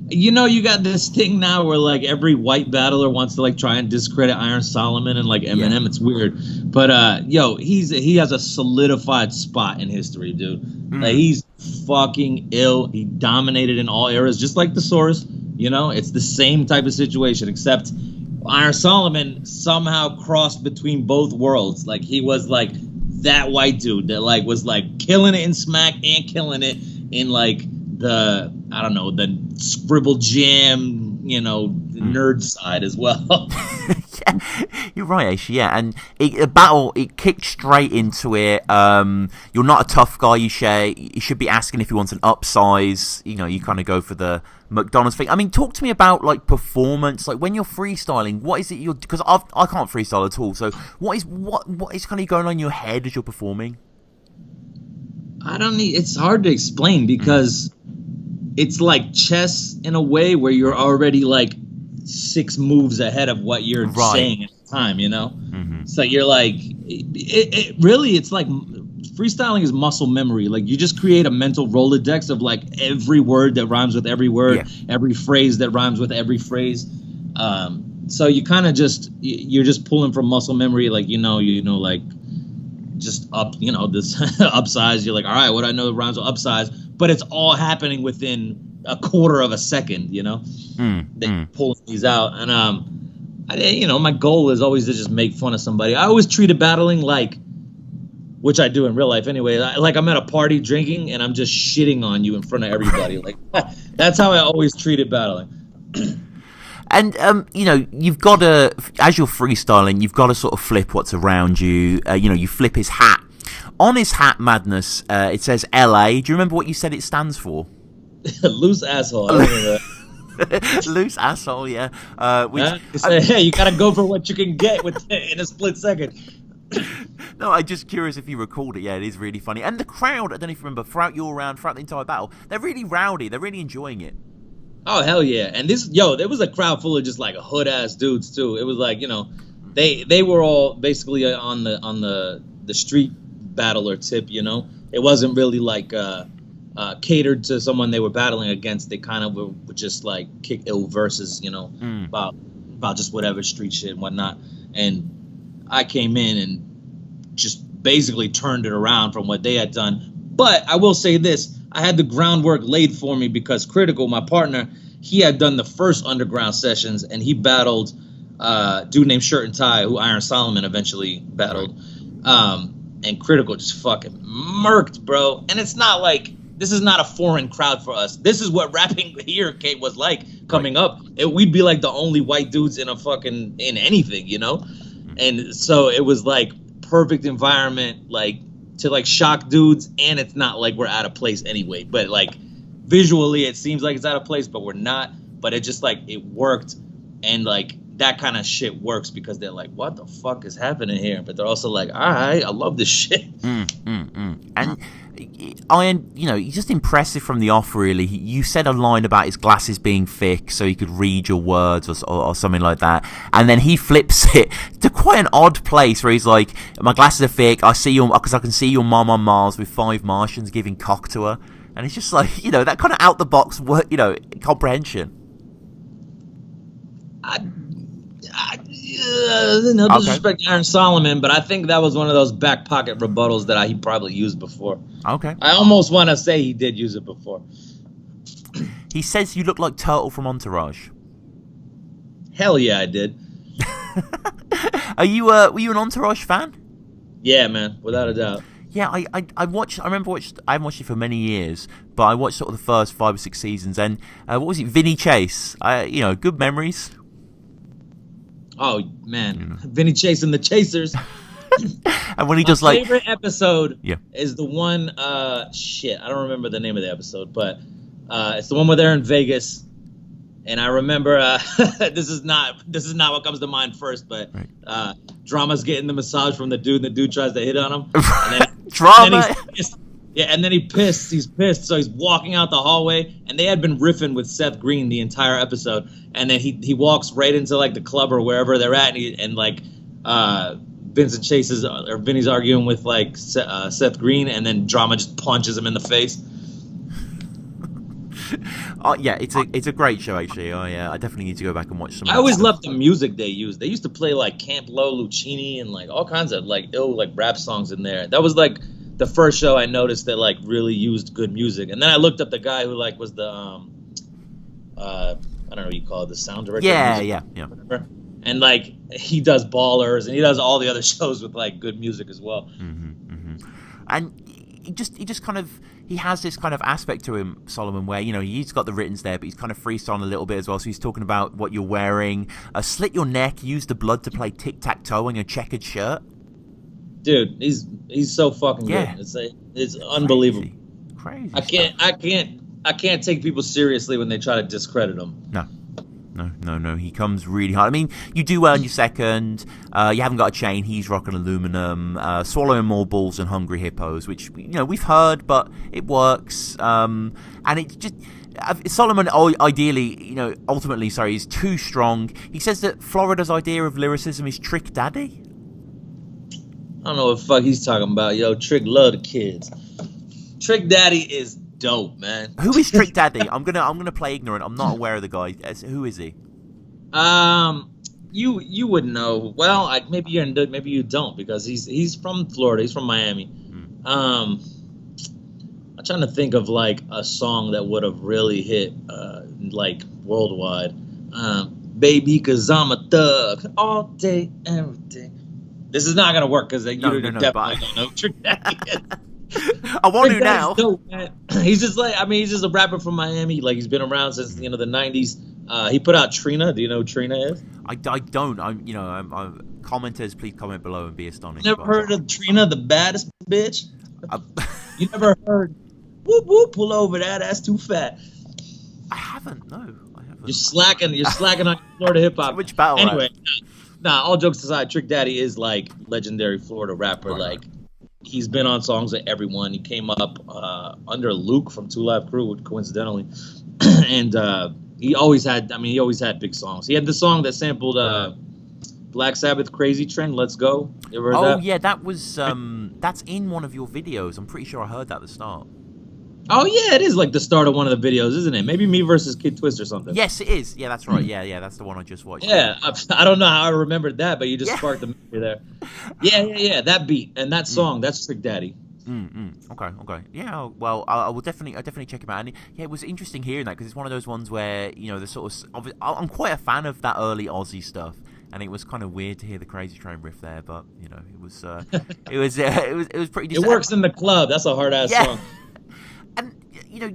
You got this thing now where like every white battler wants to like try and discredit Iron Solomon and like Eminem. Yeah. It's weird, but he has a solidified spot in history, dude. Like he's fucking ill. He dominated in all eras, just like the Saurus. It's the same type of situation, except Iron Solomon somehow crossed between both worlds. Like he was like that white dude that like was like killing it in smack and killing it in like the scribble jam, nerd side as well. Yeah, you're right, actually. Yeah, and it kicked straight into it. You're not a tough guy. You should be asking if he wants an upsize. You kind of go for the McDonald's thing. I mean, talk to me about like performance. Like when you're freestyling, what is it because I can't freestyle at all. So what is kind of going on in your head as you're performing? It's hard to explain because it's like chess in a way where you're already like 6 moves ahead of what you're saying at the time, Mm-hmm. So you're like, it really, it's like freestyling is muscle memory. Like you just create a mental Rolodex of like every word that rhymes with every word, every phrase that rhymes with every phrase. So you kind of you're just pulling from muscle memory. Like, like just up, this upsize. You're like, all right, what I know that rhymes with upsize, but it's all happening within a quarter of a second, pulling these out. And, my goal is always to just make fun of somebody. I always treated battling like, which I do in real life anyway, like I'm at a party drinking and I'm just shitting on you in front of everybody. Like that's how I always treated battling. And, you've got to, as you're freestyling, you've got to sort of flip what's around you. You flip his hat. On his hat, Madness, it says LA. Do you remember what you said it stands for? Loose asshole. I remember that. Loose asshole, yeah. Hey, you gotta go for what you can get in a split second. No, I'm just curious if you recalled it. Yeah, it is really funny. And the crowd, I don't know if you remember, throughout your round, throughout the entire battle, they're really rowdy. They're really enjoying it. Oh, hell yeah. And there was a crowd full of just like hood-ass dudes, too. It was like, they were all basically on the street battler tip, It wasn't really like catered to someone they were battling against. They kind of were just like kick ill verses, about just whatever street shit and whatnot. And I came in and just basically turned it around from what they had done. But I will say this. I had the groundwork laid for me because Critical, my partner, he had done the first underground sessions, and he battled a dude named Shirt and Tie, who Iron Solomon eventually battled. And Critical just fucking murked, bro. And it's not like, this is not a foreign crowd for us. This is what rapping here, Kate, was like coming up. We'd be like the only white dudes in anything, And so it was like perfect environment, like to like shock dudes, and it's not like we're out of place anyway. But like visually, it seems like it's out of place, but we're not. But it just like it worked, and like that kind of shit works because they're like, "What the fuck is happening here?" But they're also like, "All right, I love this shit." And Iron, he's just impressive from the off, really. You said a line about his glasses being thick so he could read your words or something like that. And then he flips it to quite an odd place where he's like, my glasses are thick, because I can see your mom on Mars with 5 Martians giving cock to her. And it's just like, that kind of out-the-box work, comprehension. No disrespect to Iron Solomon, but I think that was one of those back pocket rebuttals that he probably used before. Okay. I almost want to say he did use it before. He says you look like Turtle from Entourage. Hell yeah, I did. Were you an Entourage fan? Yeah, man, without a doubt. Yeah, I haven't watched it for many years, but I watched sort of the first 5 or 6 seasons. And what was it, Vinny Chase? Good memories. Oh man, Vinny Chase and the Chasers. And when he does my like favorite episode is the one. I don't remember the name of the episode, but it's the one where they're in Vegas. And I remember this is not what comes to mind first, but Drama's getting the massage from the dude, and the dude tries to hit on him. And then, Drama. And then he's pissed. So he's walking out the hallway, and they had been riffing with Seth Green the entire episode. And then he walks right into like the club or wherever they're at, and Vincent Chase Vinny's arguing with like Seth Green, and then Drama just punches him in the face. Oh yeah, it's a great show actually. Oh yeah, I definitely need to go back and watch some. I always loved the music they used. They used to play like Camp Lo, Lucchini, and like all kinds of like ill like rap songs in there. That was like the first show I noticed that like really used good music. And then I looked up the guy who like was the I don't know what you call it, the sound director. Yeah. Whatever. And like he does Ballers, and he does all the other shows with like good music as well. And he just kind of, he has this kind of aspect to him, Solomon, where he's got the writtens there, but he's kind of freestyling a little bit as well. So he's talking about what you're wearing, slit your neck, use the blood to play tic-tac-toe on your checkered shirt. Dude, he's so fucking good. It's unbelievable. Crazy. I can't take people seriously when they try to discredit him. No. He comes really hard. I mean, you do well in your second. You haven't got a chain. He's rocking aluminum. Swallowing more balls than Hungry Hippos, which we've heard, but it works. And it just Solomon ideally, ultimately, is too strong. He says that Florida's idea of lyricism is Trick Daddy. I don't know what the fuck he's talking about. Yo, Trick love the kids. Trick Daddy is dope, man. Who is Trick Daddy? I'm gonna play ignorant. I'm not aware of the guy. Who is he? You would know. Well, maybe you don't, because he's from Florida. He's from Miami. I'm trying to think of like a song that would have really hit like worldwide. Baby, 'cause I'm a thug all day, every day. This is not gonna work because you definitely don't know Trick Daddy is. I want to now. Dope, man. He's just a rapper from Miami. Like, he's been around since the 90s. He put out Trina. Do you know who Trina is? I don't. I'm commenters, please comment below and be astonished. Never heard of Trina, the baddest bitch? I, You never heard, whoop, whoop, pull over, that's too fat. I haven't, no. I haven't. You're slacking on Florida hip-hop. Which battle Anyway, all jokes aside, Trick Daddy is, like, legendary Florida rapper. Right. Like, he's been on songs with everyone. He came up under Luke from 2 Live Crew, coincidentally. And he always had big songs. He had the song that sampled Black Sabbath Crazy Train, Let's Go. You ever heard that? Yeah, that was that's in one of your videos. I'm pretty sure I heard that at the start. Oh yeah, it is like the start of one of the videos, isn't it? Maybe Me versus Kid Twist or something. Yes, it is. Yeah, that's right. Yeah, that's the one I just watched. Yeah, I don't know how I remembered that, but you just sparked the memory there. Yeah, that beat and that song, that's Trick Daddy. Okay. Yeah, well, I will definitely check him out. And yeah, it was interesting hearing that because it's one of those ones where the sort of I'm quite a fan of that early Aussie stuff, and it was kind of weird to hear the Crazy Train riff there, but it was it was pretty. It works in the club. That's a hard ass song. And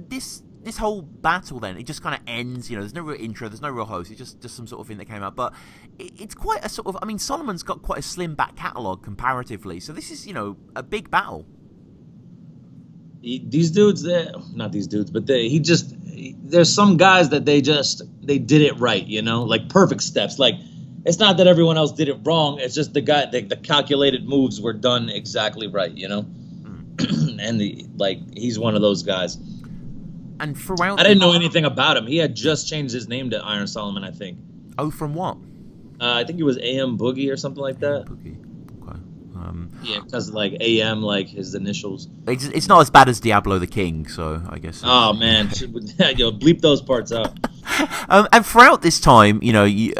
this whole battle then, it just kind of ends. There's no real intro, there's no real host. It's just some sort of thing that came out, but it's quite a sort of. I mean, Solomon's got quite a slim back catalogue comparatively, so this is a big battle. These dudes, not these dudes, but there's some guys that they did it right, like perfect steps. Like, it's not that everyone else did it wrong. It's just the calculated moves were done exactly right, And he's one of those guys. And throughout, I didn't know anything about him. He had just changed his name to Iron Solomon, I think. Oh, from what? I think it was AM Boogie or something like that. Boogie. Okay. Yeah, because AM, like his initials. It's not as bad as Diablo the King, so I guess. Oh man, bleep those parts out. And throughout this time,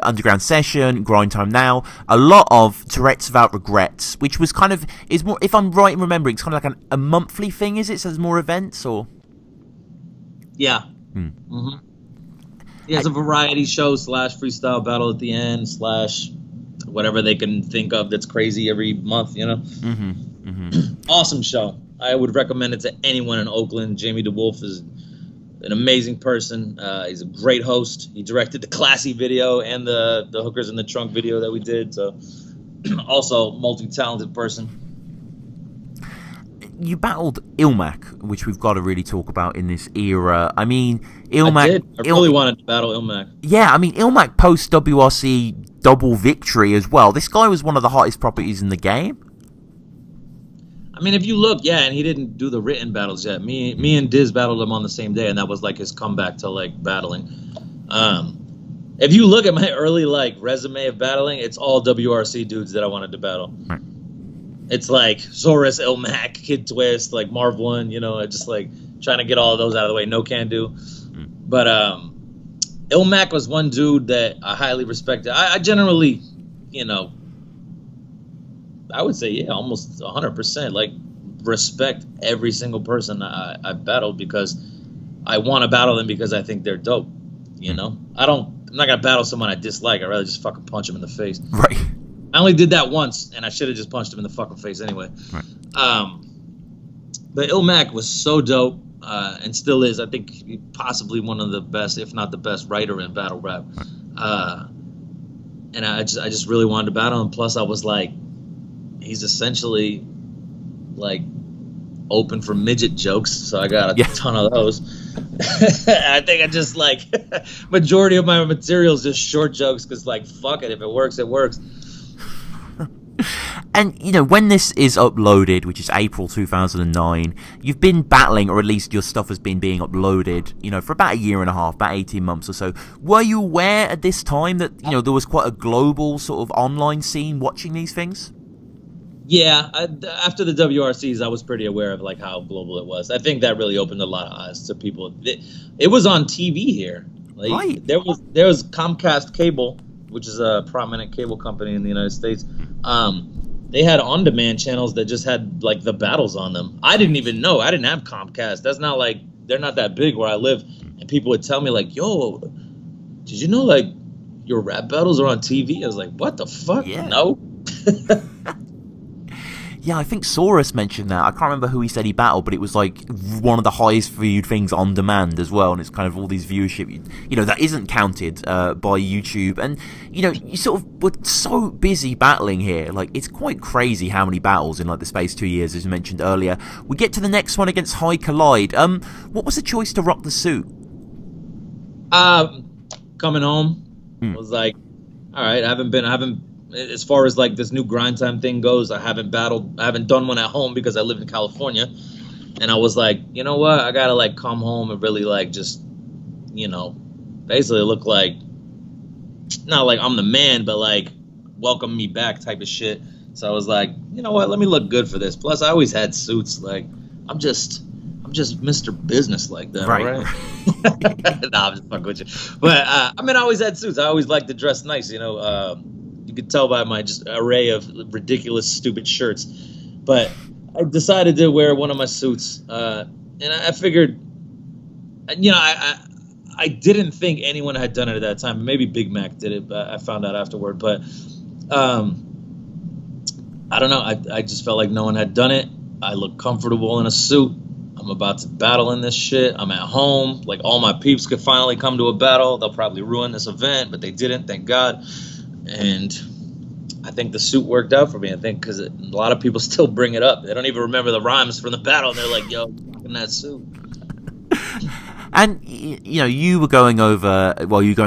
Underground Session, Grind Time Now, a lot of Tourette's Without Regrets, which was kind of is more. If I'm right in remembering, it's kind of like a monthly thing. Is it? So there's more events, or? Yeah. Mm-hmm. Yeah, it's a variety show / freestyle battle at the end / whatever they can think of that's crazy every month, Awesome show. I would recommend it to anyone in Oakland. Jamie DeWolf is an amazing person. He's a great host. He directed the Classy video and the Hookers in the Trunk video that we did. So, also multi-talented person. You battled Ilmac, which we've got to really talk about in this era. I mean, Ilmac. I did. I really wanted to battle Ilmac. Yeah, I mean, Ilmac post WRC double victory as well. This guy was one of the hottest properties in the game. I mean, if you look, and he didn't do the written battles yet. Me and Diz battled him on the same day, and that was like his comeback to like battling. If you look at my early like resume of battling, it's all WRC dudes that I wanted to battle. Right. It's like Saurus, Ilmac, Kid Twist, like Marv 1, just like trying to get all of those out of the way. No Can Do. But Ilmac was one dude that I highly respected. I generally, I would say, almost 100%, like, respect every single person I've battled because I want to battle them because I think they're dope, I'm not going to battle someone I dislike. I'd rather just fucking punch them in the face. Right. I only did that once, and I should have just punched him in the fucking face anyway. Right. But Ilmac was so dope, and still is. I think possibly one of the best, if not the best, writer in battle rap. And I just really wanted to battle him. Plus, I was like, he's essentially like open for midget jokes, so I got a ton of those. I think I just like majority of my material is just short jokes because like fuck it, if it works, it works. And, when this is uploaded, which is April 2009, you've been battling, or at least your stuff has been being uploaded, for about a year and a half, about 18 months or so. Were you aware at this time that, there was quite a global sort of online scene watching these things? Yeah, after the WRCs, I was pretty aware of, like, how global it was. I think that really opened a lot of eyes to people. It was on TV here. Like, right. There was Comcast Cable, which is a prominent cable company in the United States. They had on-demand channels that just had like the battles on them. I didn't even know. I didn't have Comcast. That's not like, they're not that big where I live. And people would tell me like, yo, did you know like your rap battles are on TV? I was like, what the fuck? Yeah. No. Yeah, I think Saurus mentioned that. I can't remember who he said he battled, but it was like one of the highest viewed things on demand as well. And it's kind of all these viewership, that isn't counted by YouTube. And, you sort of were so busy battling here. Like, it's quite crazy how many battles in like the space 2 years, as you mentioned earlier. We get to the next one against High Collide. What was the choice to rock the suit? Coming home, was like, all right, I haven't, as far as like this new grind time thing goes, I haven't done one at home because I live in California. And I was like, you know what? I gotta like come home and really like just, basically look like, not like I'm the man, but like welcome me back type of shit. So I was like, you know what? Let me look good for this. Plus, I always had suits. Like, I'm just Mr. Business like that, right? Nah, I'm just fucking with you. But I always had suits. I always liked to dress nice, you could tell by my just array of ridiculous, stupid shirts. But I decided to wear one of my suits, and I figured, I didn't think anyone had done it at that time. Maybe Big Mac did it, but I found out afterward. But I don't know. I just felt like no one had done it. I look comfortable in a suit. I'm about to battle in this shit. I'm at home. Like, all my peeps could finally come to a battle. They'll probably ruin this event, but they didn't, thank God. And I think the suit worked out for me. I think because a lot of people still bring it up. They don't even remember the rhymes from the battle. And they're like, yo, in that suit. And, you were going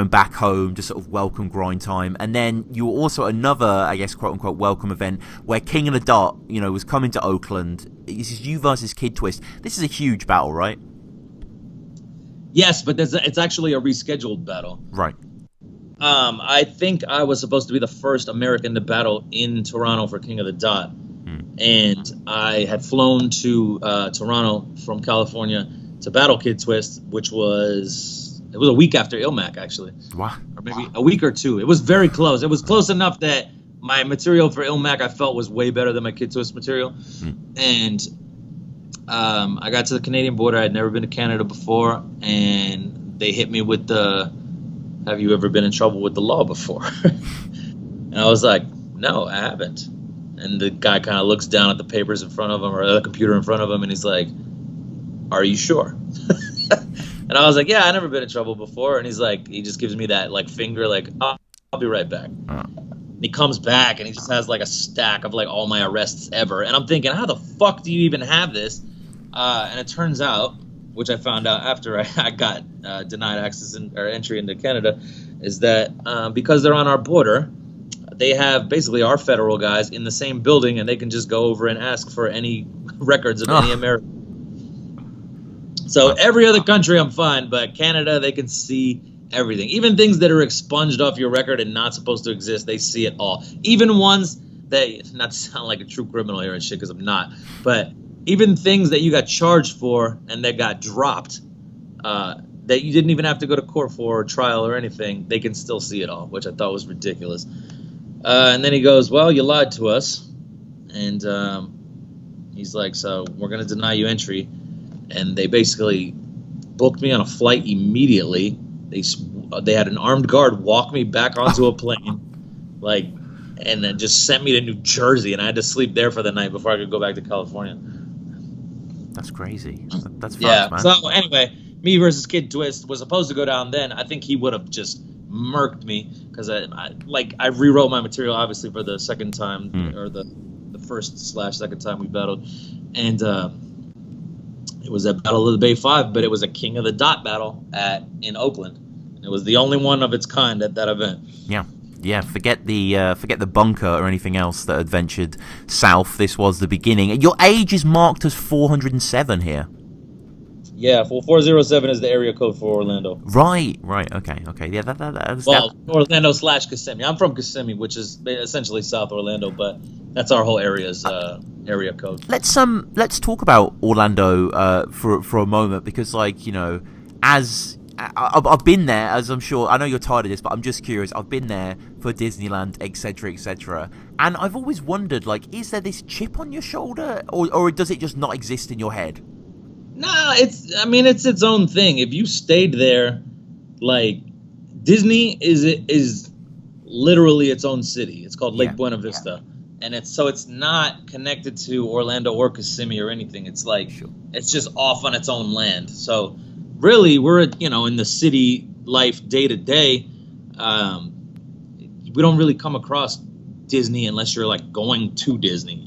back home to sort of welcome grind time. And then you were also at another, I guess, quote unquote, welcome event where King of the Dot, was coming to Oakland. This is you versus Kid Twist. This is a huge battle, right? Yes, but it's actually a rescheduled battle. Right. I think I was supposed to be the first American to battle in Toronto for King of the Dot. And I had flown to Toronto from California to battle Kid Twist, which was a week after Ilmac, actually. Wow. Or maybe a week or two. It was very close. It was close enough that my material for Ilmac I felt was way better than my Kid Twist material. And I got to the Canadian border. I'd never been to Canada before, and they hit me with the, have you ever been in trouble with the law before? And I was like, no, I haven't. And the guy kind of looks down at the papers in front of him, or the computer in front of him, and he's like, are you sure? And I was like, yeah, I've never been in trouble before. And he's like, he just gives me that like finger, like, I'll be right back. And he comes back and he just has like a stack of like all my arrests ever. And I'm thinking, how the fuck do you even have this? And it turns out, which I found out after I got denied access or entry into Canada, is that because they're on our border, they have basically our federal guys in the same building, and they can just go over and ask for any records of any American. So every other country I'm fine, but Canada, they can see everything. Even things that are expunged off your record and not supposed to exist, they see it all. Even ones that, not to sound like a true criminal here and shit, because I'm not, but even things that you got charged for and that got dropped, that you didn't even have to go to court for or trial or anything, they can still see it all, which I thought was ridiculous. And then he goes, well, you lied to us. And he's like, so we're going to deny you entry. And they basically booked me on a flight immediately. They had an armed guard walk me back onto a plane, like, and then just sent me to New Jersey, and I had to sleep there for the night before I could go back to California. That's crazy. That's fast, yeah. man. So anyway, me versus Kid Twist was supposed to go down then. I think he would have just murked me because I rewrote my material obviously for the second time or the first/second time we battled, and it was at Battle of the Bay 5, but it was a King of the Dot battle in Oakland. It was the only one of its kind at that event. Yeah. Forget the bunker or anything else that had ventured south. This was the beginning. Your age is marked as 407 here. Yeah, 407 is the area code for Orlando. Right. Okay. Yeah, that's Orlando/Kissimmee. I'm from Kissimmee, which is essentially South Orlando, but that's our whole area's area code. Let's talk about Orlando for a moment, because as I've been there, as I'm sure I know you're tired of this, but I'm just curious. I've been there for Disneyland, etc., and I've always wondered, is there this chip on your shoulder, or does it just not exist in your head? No, it's its own thing. If you stayed there, Disney is literally its own city. It's called Lake Buena Vista. and it's not connected to Orlando or Kissimmee or anything. It's like it's just off on its own land. So really, we're in the city life day to day. We don't really come across Disney unless you're like going to Disney,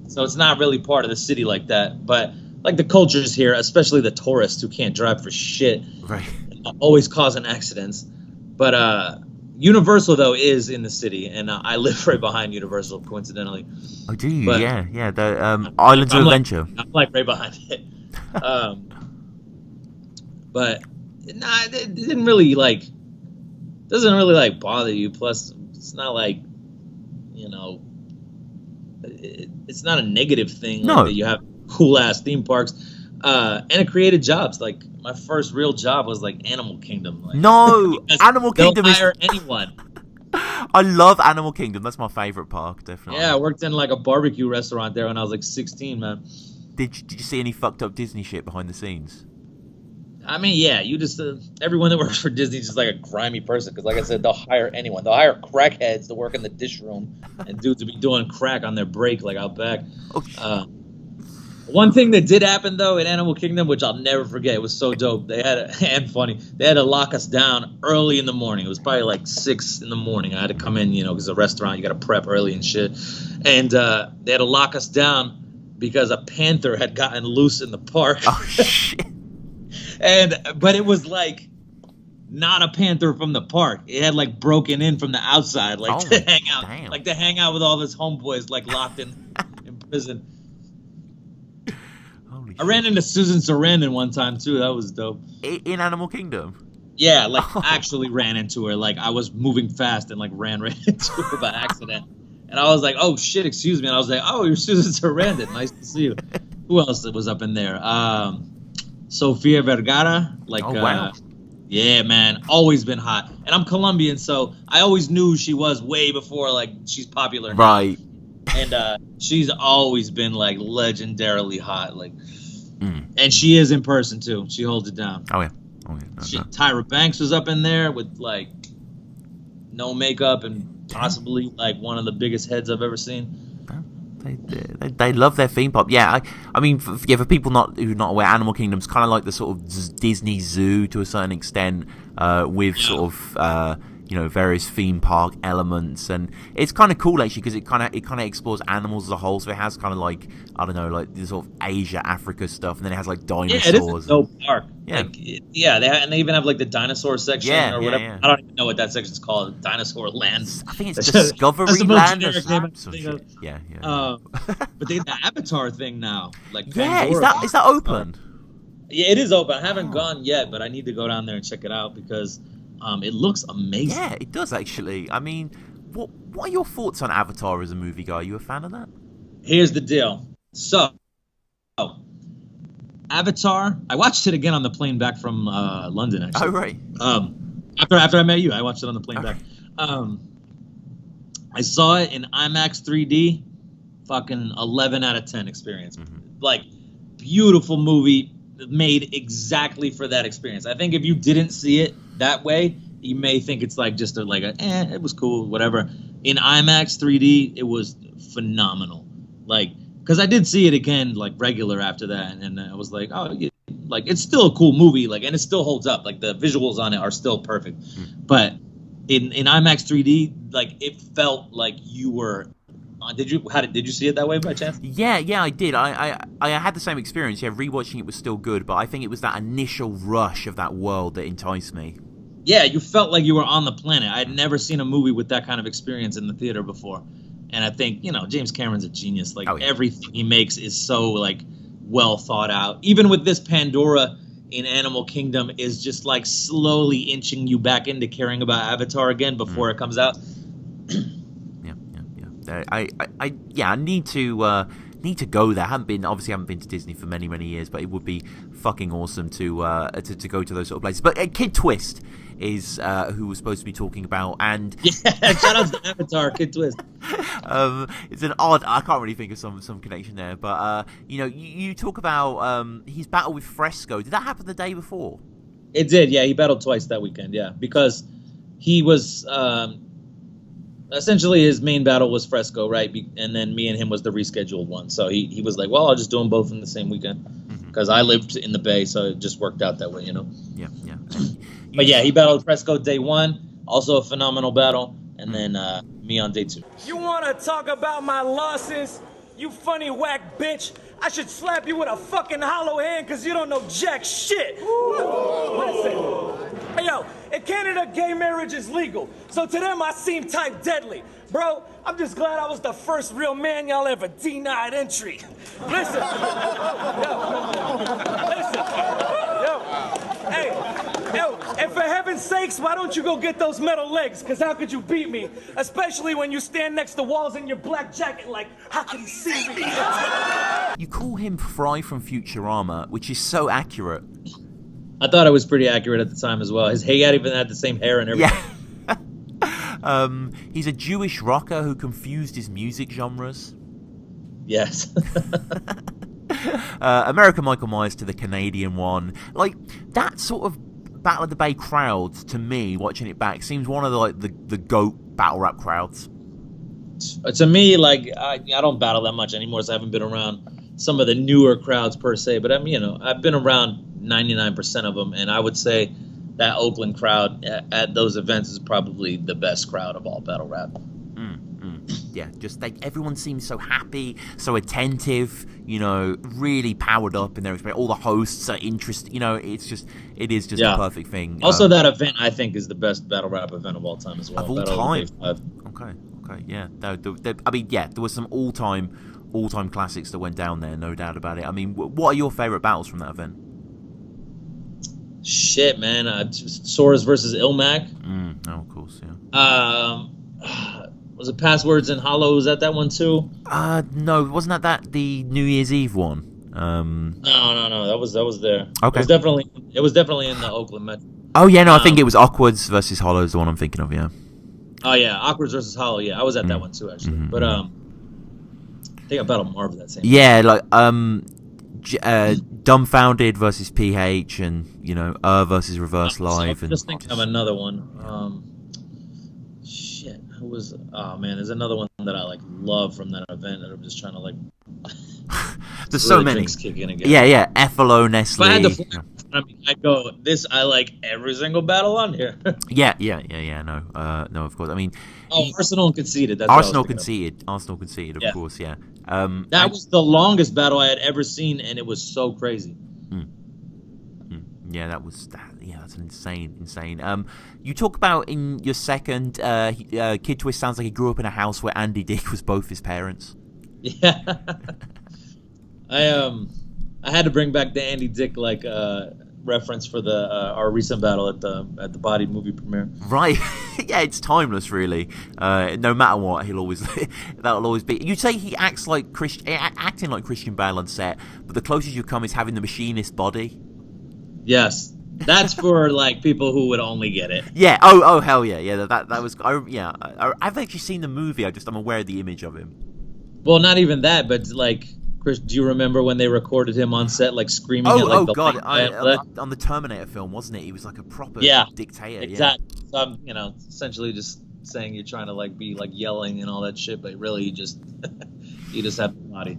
So it's not really part of the city like that. But like the cultures here, especially the tourists who can't drive for shit, right, always causing accidents. But Universal though is in the city, and I live right behind Universal, coincidentally. Oh, do you? But, yeah. The Islands of Adventure. I'm like right behind it. But nah, it didn't really doesn't really bother you. Plus, it's not like it's not a negative thing that you have cool ass theme parks, and it created jobs. Like my first real job was like Animal Kingdom. Animal Kingdom hire anyone. I love Animal Kingdom. That's my favorite park, definitely. Yeah, I worked in like a barbecue restaurant there when I was like 16, man. Did you see any fucked up Disney shit behind the scenes? I mean, yeah, you just everyone that works for Disney is just like a grimy person because, like I said, they'll hire anyone. They'll hire crackheads to work in the dish room and dudes to be doing crack on their break, like out back. One thing that did happen though in Animal Kingdom, which I'll never forget, it was so dope. They had they had to lock us down early in the morning. It was probably like 6 in the morning. I had to come in, because a restaurant you got to prep early and shit. And they had to lock us down because a panther had gotten loose in the park. Oh shit. But it was like not a panther from the park. It had like broken in from the outside, to hang out, to hang out with all his homeboys, like locked in prison. I ran into Susan Sarandon one time too. That was dope. In Animal Kingdom. Yeah, actually ran into her. Like I was moving fast and ran right into her by accident. And I was like, "Oh shit, excuse me." And I was like, "Oh, you're Susan Sarandon. Nice to see you." Who else was up in there? Sofia Vergara, wow. Yeah, man, always been hot. And I'm Colombian, so I always knew she was way before she's popular now. Right. And she's always been legendarily hot, and she is in person too. She holds it down. Oh yeah. Tyra Banks was up in there with no makeup and possibly one of the biggest heads I've ever seen. They love their theme park. Yeah, I mean, for people who are not aware, Animal Kingdom's kind of like the sort of Disney zoo to a certain extent, with sort of various theme park elements, and it's kind of cool actually because it kind of explores animals as a whole. So it has kind of the sort of Asia, Africa stuff, and then it has dinosaurs. Yeah, it is a dope park. Yeah, they even have the dinosaur section or whatever. Yeah. I don't even know what that section's called. Dinosaur Land. I think it's Discovery that's the Land. Most generic name Yeah. But they have the Avatar thing now. Yeah, is that open? Yeah, it is open. I haven't gone yet, but I need to go down there and check it out because it looks amazing. Yeah, it does actually. I mean, what are your thoughts on Avatar as a movie guy? Are you a fan of that? Here's the deal. So, Avatar, I watched it again on the plane back from London, actually. Oh, right. After I met you, I watched it on the plane back. I saw it in IMAX 3D, fucking 11 out of 10 experience. Mm-hmm. Beautiful movie made exactly for that experience. I think if you didn't see it that way, you may think it's just it was cool, whatever. In IMAX 3D, it was phenomenal. Because I did see it again, regular after that, and I was like, oh, yeah, it's still a cool movie, and it still holds up. The visuals on it are still perfect. But in IMAX 3D, it felt like you were. Did you see it that way by chance? Yeah, I did. I had the same experience. Yeah, rewatching it was still good, but I think it was that initial rush of that world that enticed me. Yeah, you felt like you were on the planet. I had never seen a movie with that kind of experience in the theater before. And I think, James Cameron's a genius. Everything he makes is so, well thought out. Even with this Pandora in Animal Kingdom is just, slowly inching you back into caring about Avatar again before it comes out. I need to go there. I haven't been to Disney for many years, but it would be fucking awesome to go to those sort of places. But Kid Twist is who we're supposed to be talking about, and shout out to Avatar, Kid Twist. It's an odd. I can't really think of some connection there, but you talk about his battle with Fresco. Did that happen the day before? It did. Yeah, he battled twice that weekend. Yeah, because he was. essentially his main battle was Fresco, right? And then me and him was the rescheduled one. So he was like, well, I'll just do them both in the same weekend because I lived in the Bay, so it just worked out that way, Yeah. But yeah, he battled Fresco day 1, also a phenomenal battle, and then me on day 2. You wanna talk about my losses? You funny whack bitch. I should slap you with a fucking hollow hand because you don't know jack shit. Listen. Hey, yo, in Canada, gay marriage is legal. So to them, I seem type deadly. Bro, I'm just glad I was the first real man y'all ever denied entry. Listen. Hey, yo, and for heaven's sakes, why don't you go get those metal legs? Because how could you beat me? Especially when you stand next to walls in your black jacket like, how could he see me? You call him Fry from Futurama, which is so accurate. I thought it was pretty accurate at the time as well. He even had the same hair and everything. Yeah. He's a Jewish rocker who confused his music genres. Yes. American Michael Myers to the Canadian one. Like, that sort of Battle of the Bay crowd, to me, watching it back, seems one of the GOAT battle rap crowds. To me, like, I don't battle that much anymore, so I haven't been around some of the newer crowds per se. But I've been around 99% of them, and I would say that Oakland crowd at those events is probably the best crowd of all battle rap. Yeah, just everyone seems so happy, so attentive, really powered up in their experience. All the hosts are interested, it is just a perfect thing. Also, that event I think is the best battle rap event of all time as well. Of all time. Okay, yeah. There was some all-time classics that went down there, no doubt about it. I mean, what are your favorite battles from that event? Shit, man. Saurus versus Ilmac. Of course, yeah. Was it Passwords and Hollow? Was that one too? No, wasn't that the New Year's Eve one? No. That was there. Okay. It was definitely in the Oakland Metro. Oh yeah, no, I think it was Awkwards versus Hollow is the one I'm thinking of. Yeah. Oh yeah, Awkwards versus Hollow. Yeah, I was at that one too actually. But I think I battled Marv that same. Yeah, like Dumbfounded versus PH, and versus Reverse Live. I'm just thinking of another one. Shit, who was? Oh man, there's another one that I love from that event that I'm just trying to There's so many. Kick in again. Yeah. Effalo, Nestle. If I had to, I go this. I like every single battle on here. Yeah. No, of course. I mean, Arsenal Conceited. That's Arsenal Conceited, of course. Yeah. That was the longest battle I had ever seen, and it was so crazy. Yeah, that's insane. You talk about in your second, Kid Twist sounds like he grew up in a house where Andy Dick was both his parents. Yeah. I had to bring back the Andy Dick reference for the our recent battle at the Body movie premiere. Right. Yeah, it's timeless, really. No matter what, that'll always be. You say he acts like acting like Christian Bale on set, but the closest you come is having the machinist body. Yes, that's for people who would only get it. Yeah. Oh hell yeah. Yeah. That was. I've actually seen the movie. I'm aware of the image of him. Well, not even that, but Chris, do you remember when they recorded him on set, screaming at the God! On the Terminator film, wasn't it? He was like a proper dictator. Exactly. Yeah. So I'm, essentially just saying you're trying to be yelling and all that shit, but really you just have the body.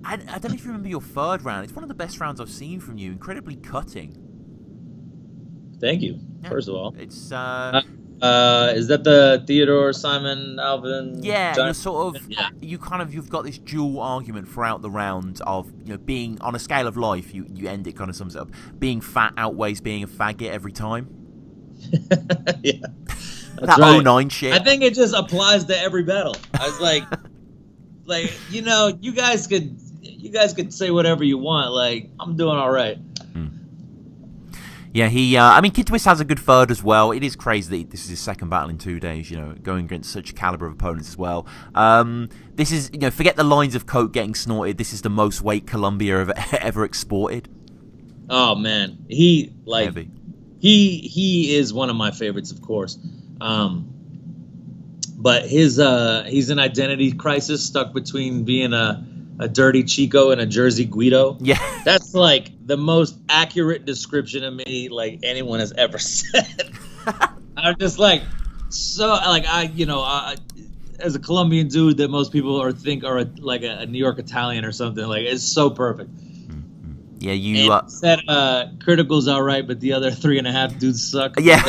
I don't know if you remember your third round. It's one of the best rounds I've seen from you. Incredibly cutting. Thank you. Yeah. First of all, it's is that the Theodore, Simon, Alvin? Yeah, John? you're sort of you've got this dual argument throughout the round of being on a scale of life. You end it kind of sums it up. Being fat outweighs being a faggot every time. Yeah, that right. 09 shit. I think it just applies to every battle. I was you guys could say whatever you want. I'm doing all right. Yeah, Kid Twist has a good third as well. It is crazy that this is his second battle in 2 days, going against such a caliber of opponents as well. This is, forget the lines of coke getting snorted. This is the most weight Columbia ever exported. Oh, man. He is one of my favorites, of course. But he's an identity crisis stuck between being a dirty Chico and a Jersey Guido. Yeah. That's the most accurate description of me anyone has ever said. I'm just So like as a Colombian dude that most people think are like a New York Italian or something, like it's so perfect. Yeah, you said Critical's all right, but the other 3.5 dudes suck. Yeah.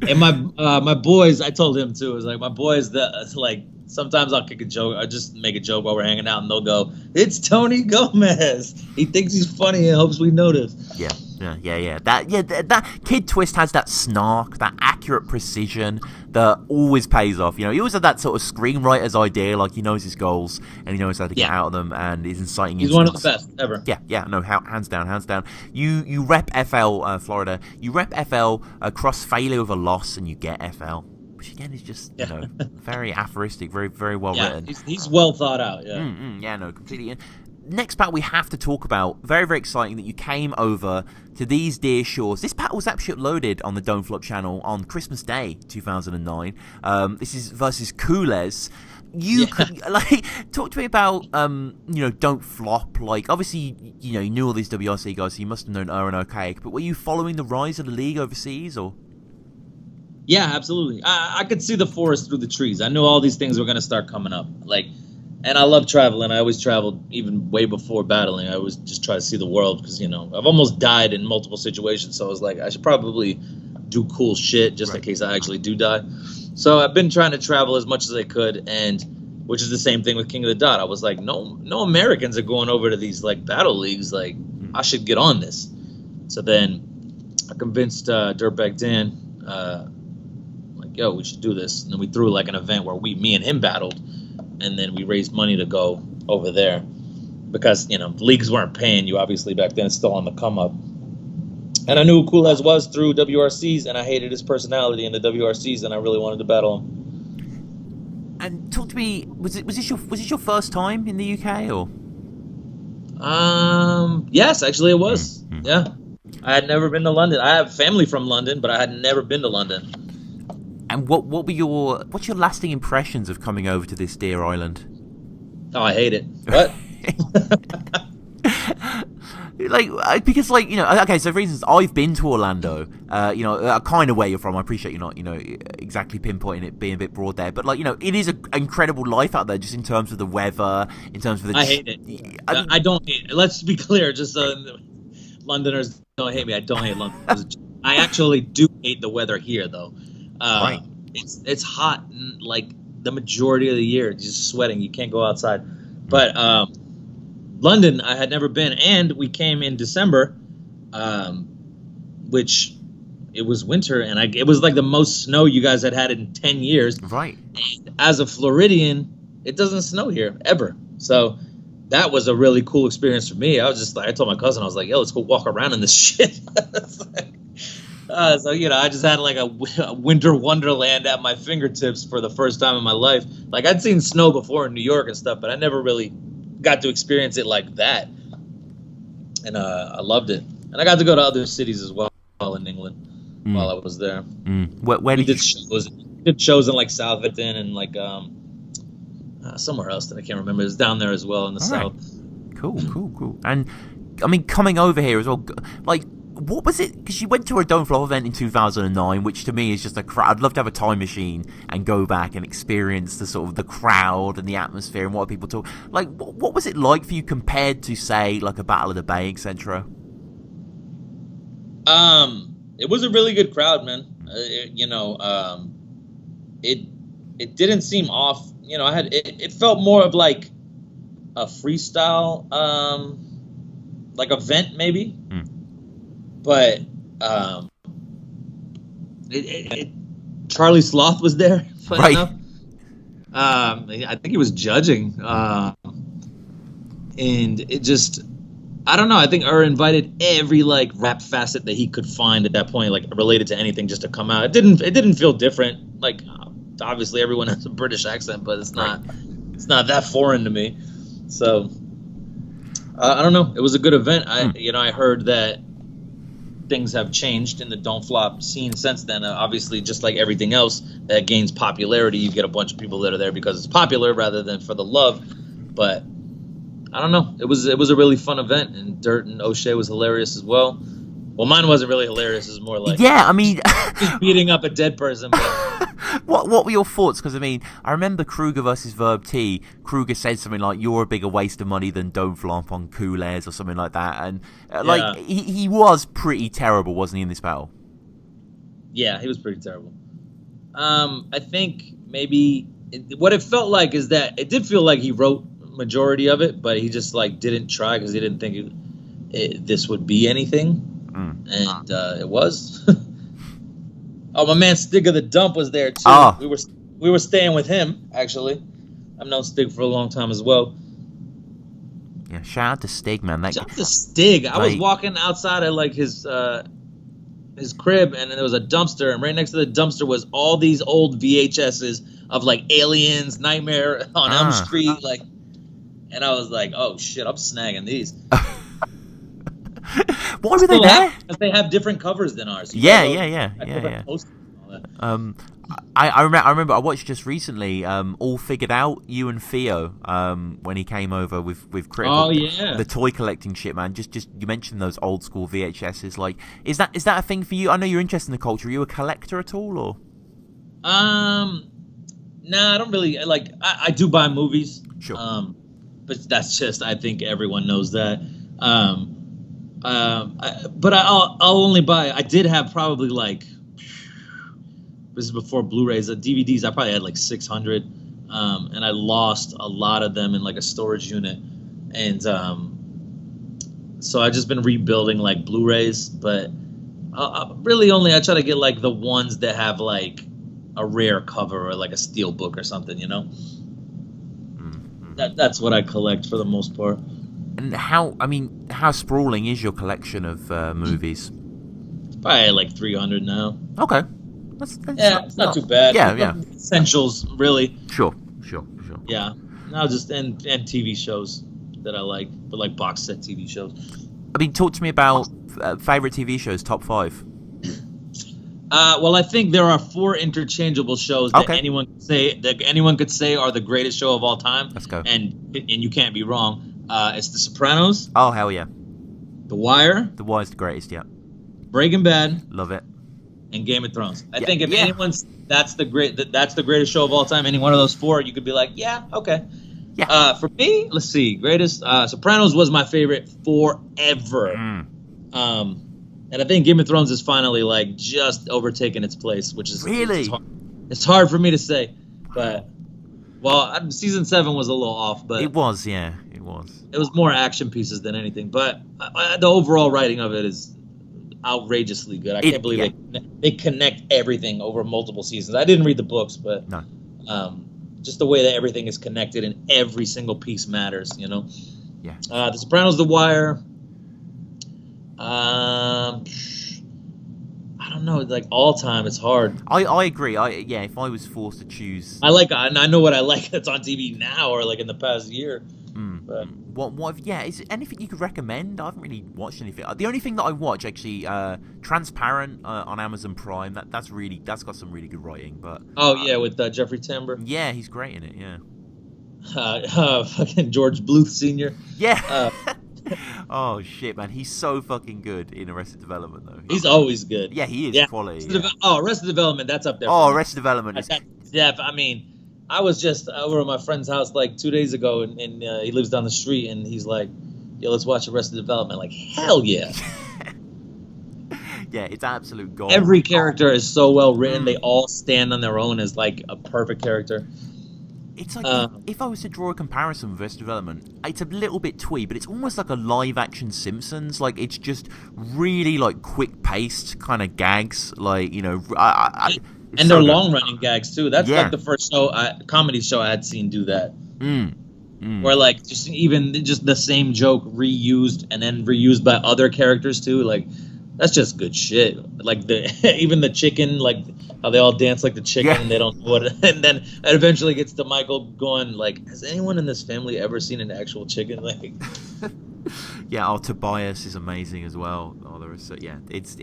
And my boys, I told him too. It was like my boys that like sometimes I'll kick a joke, I just make a joke while we're hanging out, and they'll go, "It's Tony Gomez. He thinks he's funny and hopes we notice." Yeah. That Kid Twist has that snark, that accurate precision that always pays off. You know, he always had that sort of screenwriter's idea, like he knows his goals and he knows how to get out of them, and he's inciting. He's one of the best ever. Yeah, no, hands down. You rep FL, Florida. You rep FL, cross failure with a loss, and you get FL. Which again is just very aphoristic, very very well written. He's well thought out. Yeah, no, completely. Next battle we have to talk about. Very very exciting that you came over to these dear shores. This battle was actually uploaded on the Don't Flop channel on Christmas Day 2009. This is versus Coolez. Talk to me about Don't Flop. Like, obviously you knew all these WRC guys, so you must have known and Archaic, but were you following the rise of the league overseas or? Yeah, absolutely. I could see the forest through the trees. I knew all these things were going to start coming up. And I love traveling. I always traveled even way before battling. I always just try to see the world because, I've almost died in multiple situations. So I was like, I should probably do cool shit just in case I actually do die. So I've been trying to travel as much as I could, and which is the same thing with King of the Dot. I was like, no Americans are going over to these battle leagues. Like, I should get on this. So then I convinced Dirtbag Dan, yo, we should do this. And then we threw an event where me and him battled, and then we raised money to go over there because leagues weren't paying you obviously back then. It's still on the come up, and I knew who Coolez was through WRCs, and I hated his personality in the WRCs, and I really wanted to battle him. And talk to me, was this your first time in the UK or? Yes, actually it was. Yeah, I had never been to London. I have family from London, but I had never been to London. And what's your lasting impressions of coming over to this dear island? Oh, I hate it. What? Because okay, so for instance, I've been to Orlando, kind of where you're from. I appreciate you're not, exactly pinpointing it, being a bit broad there, but it is an incredible life out there, just in terms of the weather, in terms of the. I hate it. I don't hate it. Let's be clear, just Londoners don't hate me. I don't hate London. I actually do hate the weather here, though. Right. It's hot, and, the majority of the year, you're just sweating. You can't go outside. But London, I had never been, and we came in December, which it was winter, and it was the most snow you guys had in 10 years. Right. And as a Floridian, it doesn't snow here ever. So that was a really cool experience for me. I was just I told my cousin, I was like, yo, let's go walk around in this shit. So I just had a winter wonderland at my fingertips for the first time in my life. I'd seen snow before in New York and stuff, but I never really got to experience it like that. And I loved it. And I got to go to other cities as well in England while I was there. Where did shows? Did shows in Southampton and somewhere else that I can't remember. It was down there as well in the south. Right. Cool. And I mean, coming over here as well, what was it? Because you went to a Don't Flop event in 2009, which to me is just a crowd. I'd love to have a time machine and go back and experience the sort of the crowd and the atmosphere and what people talk. What was it like for you compared to, say, a Battle of the Bay, etc.? It was a really good crowd, man. It didn't seem off. It felt more of a freestyle event maybe. But Charlie Sloth was there, funny enough. I think he was judging, and it just, I don't know. I think invited every rap facet that he could find at that point, related to anything, just to come out. It didn't feel different. Obviously everyone has a British accent, but it's not that foreign to me. So I don't know. It was a good event. I heard that things have changed in the Don't Flop scene since then. Obviously, just like everything else that gains popularity, you get a bunch of people that are there because it's popular rather than for the love. But I don't know. It was a really fun event, and Dirt and O'Shea was hilarious as well. Well, mine wasn't really hilarious. It was more like Yeah, I mean, just beating up a dead person. But what were your thoughts? Because I mean, I remember Cruger versus Verb T. Cruger said something like, "You're a bigger waste of money than Don't Flomp on Cool Airs" or something like that, and like he was pretty terrible, wasn't he, in this battle? Yeah, he was pretty terrible. I think maybe what it felt like is that it did feel like he wrote majority of it, but he just like didn't try because he didn't think this would be anything. And it was. Oh, my man Stig of the Dump was there too. Oh. We were staying with him actually. I've known Stig for a long time as well. Yeah, shout out to Stig, man. Shout out to Stig. I was walking outside of like his crib, and there was a dumpster, and right next to the dumpster was all these old VHSs of like Aliens, Nightmare on Elm Street, like. And I was like, "Oh shit, I'm snagging these." Why were they there? Because they have different covers than ours. Yeah. I remember I watched just recently All Figured Out, you and Theo, when he came over with Critical. Oh yeah, the toy collecting shit, man. Just you mentioned those old school VHSs. Like, is that a thing for you? I know you're interested in the culture. Are you a collector at all, or? Nah, I don't really like. I do buy movies. Sure. But that's just, I think everyone knows that. But I'll only buy. I did have probably like. This is before Blu-rays. DVDs, I probably had like 600, and I lost a lot of them in like a storage unit, and so I've just been rebuilding like Blu-rays. But really, I try to get like the ones that have like a rare cover or like a steel book or something, you know. That's what I collect for the most part. And how sprawling is your collection of movies? Probably like 300 now. Okay. It's not too bad. Yeah. Essentials, really. Sure. Yeah. Now just and TV shows that I like, but like box set TV shows. I mean, talk to me about favorite TV shows, top 5. Well, I think there are 4 interchangeable shows that anyone could say are the greatest show of all time. Let's go. And you can't be wrong. It's The Sopranos. Oh hell yeah. The Wire. The Wire's the greatest. Yeah. Breaking Bad. Love it. And Game of Thrones. I think if anyone's that's the greatest show of all time. Any one of those 4, you could be like, yeah, okay. Yeah. For me, let's see. Greatest Sopranos was my favorite forever. And I think Game of Thrones is finally like just overtaken its place, which is really it's hard for me to say, but season 7 was a little off, but it was. It was more action pieces than anything. But the overall writing of it is outrageously good. I can't believe they connect everything over multiple seasons. I didn't read the books, but no. Just the way that everything is connected and every single piece matters, you know. Yeah. The Sopranos, The Wire. I don't know. Like all time, it's hard. I agree. If I was forced to choose, I know what I like that's on TV now or like in the past year. But what? Yeah, is there anything you could recommend? I haven't really watched anything. The only thing that I watch actually, Transparent on Amazon Prime. That's got some really good writing. But with Jeffrey Tambor. Yeah, he's great in it. Yeah. Fucking George Bluth Sr. Yeah. Oh shit, man, he's so fucking good in Arrested Development, though. He's always good. Yeah, he is quality. Arrested Development, that's up there. Arrested Development is. Yeah, I mean, I was just over at my friend's house like 2 days ago, and he lives down the street, and he's like, "Yo, let's watch Arrested Development." Like, hell yeah. Yeah, it's absolute gold. Every character is so well written; they all stand on their own as like a perfect character. It's like if I was to draw a comparison with Arrested Development, it's a little bit twee, but it's almost like a live-action Simpsons. Like it's just really like quick-paced kind of gags. Like and they're long-running gags too. That's like the first comedy show I had seen do that. Where like just the same joke reused and then reused by other characters too. Like that's just good shit. Like even the chicken, like how they all dance like the chicken and they don't know what. And then it eventually gets to Michael going like, "Has anyone in this family ever seen an actual chicken?" Like, Tobias is amazing as well. It's.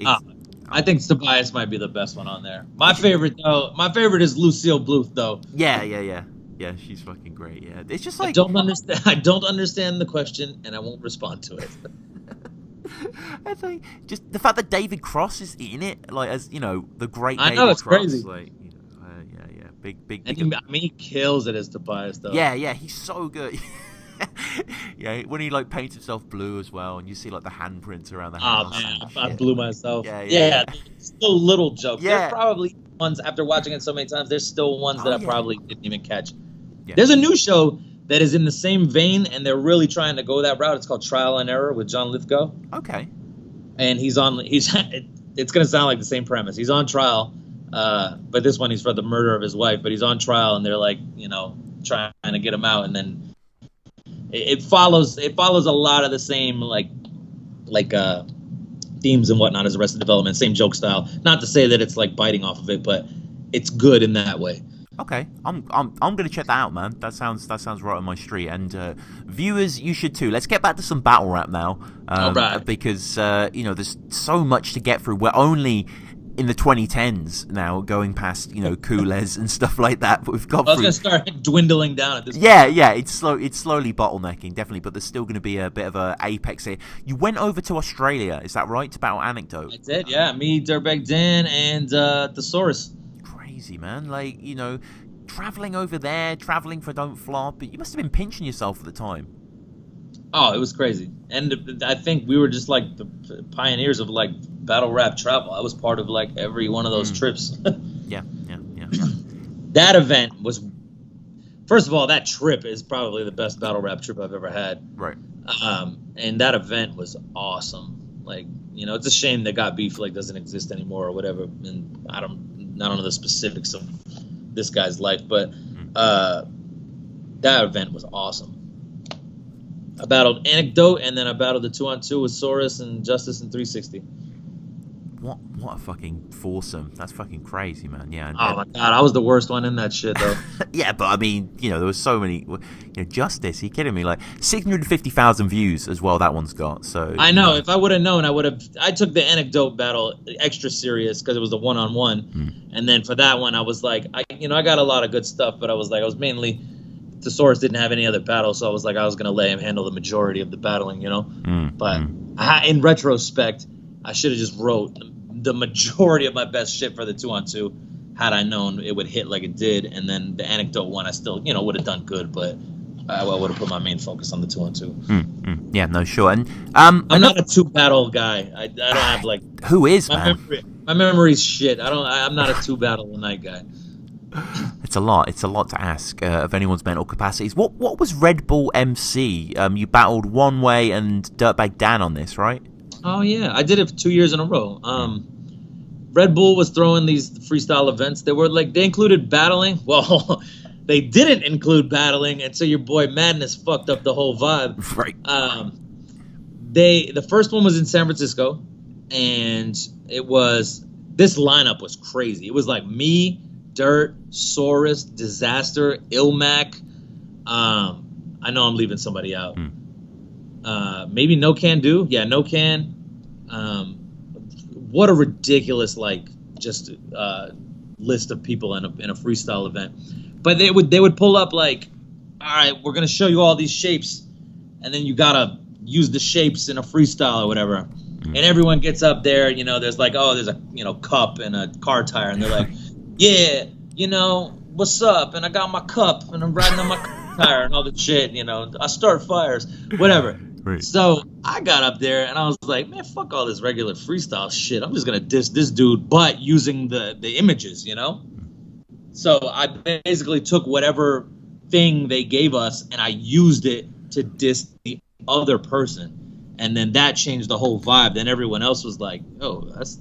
I think Tobias might be the best one on there. My favorite is Lucille Bluth though. Yeah, she's fucking great. Yeah, it's just like I don't understand the question, and I won't respond to it. It's like just the fact that David Cross is in it, like as you know, the great. I David know it's Cross, crazy. Like, you know, yeah, big. And he kills it as Tobias though. Yeah, he's so good. Yeah, when he like paints himself blue as well, and you see like the handprints around the house. Oh man, I blew myself. Yeah. Still little jokes. Yeah. There's probably ones after watching it so many times. There's still ones that I probably didn't even catch. Yeah. There's a new show that is in the same vein, and they're really trying to go that route. It's called Trial and Error with John Lithgow. Okay. And he's it's gonna sound like the same premise. He's on trial, but this one he's for the murder of his wife. But he's on trial, and they're like, trying to get him out, and then it follows a lot of the same like themes and whatnot as Arrested Development, same joke style. Not to say that it's like biting off of it, but it's good in that way. Okay, I'm gonna check that out, man. That sounds right on my street. And viewers, you should too. Let's get back to some battle rap now, All right. because there's so much to get through. We're only in the 2010s now, going past Coolez and stuff like that. But we've got. Well, it's gonna start dwindling down at this point. Yeah, it's slowly bottlenecking, definitely. But there's still going to be a bit of a apex here. You went over to Australia, is that right? To Battle Anecdote. I did, yeah. Me, Dirtbag Dan, and the Saurus. Crazy, man. Like, traveling over there, traveling for Don't Flop, but you must have been pinching yourself at the time. Oh, it was crazy. And I think we were just like the pioneers of like battle rap travel. I was part of like every one of those trips. Yeah. That event was, first of all, that trip is probably the best battle rap trip I've ever had. Right. And that event was awesome. Like, it's a shame that God Beef like doesn't exist anymore or whatever. And I don't know the specifics of this guy's life, but that event was awesome. I battled Anecdote, and then I battled the 2-on-2 with Saurus and Justice and 360. What a fucking foursome. That's fucking crazy, man. Yeah. Oh my god, I was the worst one in that shit though. Yeah, but I mean, there was so many. Justice, are you kidding me? Like 650,000 views as well. That one's got. So I know. If I would have known, I took the Anecdote battle extra serious because it was the 1-on-1, and then for that one, I was like, I got a lot of good stuff, but I was mainly. The Saurus didn't have any other battle, so I was like, I was gonna let him handle the majority of the battling, But in retrospect, I should have just wrote the majority of my best shit for the 2-on-2 had I known it would hit like it did, and then the Anecdote one I still would have done good, but I would have put my main focus on the 2-on-2. Yeah, no, sure. And I'm not a two battle guy. I don't have like who is man. My memory's shit. I'm not a two battle a night guy. It's a lot to ask of anyone's mental capacities. What was Red Bull MC? You battled One Way and Dirtbag Dan on this, right? Oh yeah, I did it for 2 years in a row. Red Bull was throwing these freestyle events. They included battling. Well, they didn't include battling until your boy Madness fucked up the whole vibe. Right. The first one was in San Francisco, and this lineup was crazy. It was like me, Dirt, Saurus, Disaster, Ilmac. I know I'm leaving somebody out. Maybe No Can Do. Yeah, No Can. What a ridiculous list of people in a freestyle event. But they would pull up like, all right, we're gonna show you all these shapes, and then you gotta use the shapes in a freestyle or whatever. And everyone gets up there. There's like, there's a cup and a car tire, and they're like, yeah, what's up? And I got my cup, and I'm riding on my car tire and all that shit. I start fires, whatever. Right. So I got up there, and I was like, man, fuck all this regular freestyle shit. I'm just going to diss this dude, but using the images, So I basically took whatever thing they gave us, and I used it to diss the other person. And then that changed the whole vibe. Then everyone else was like, oh, that's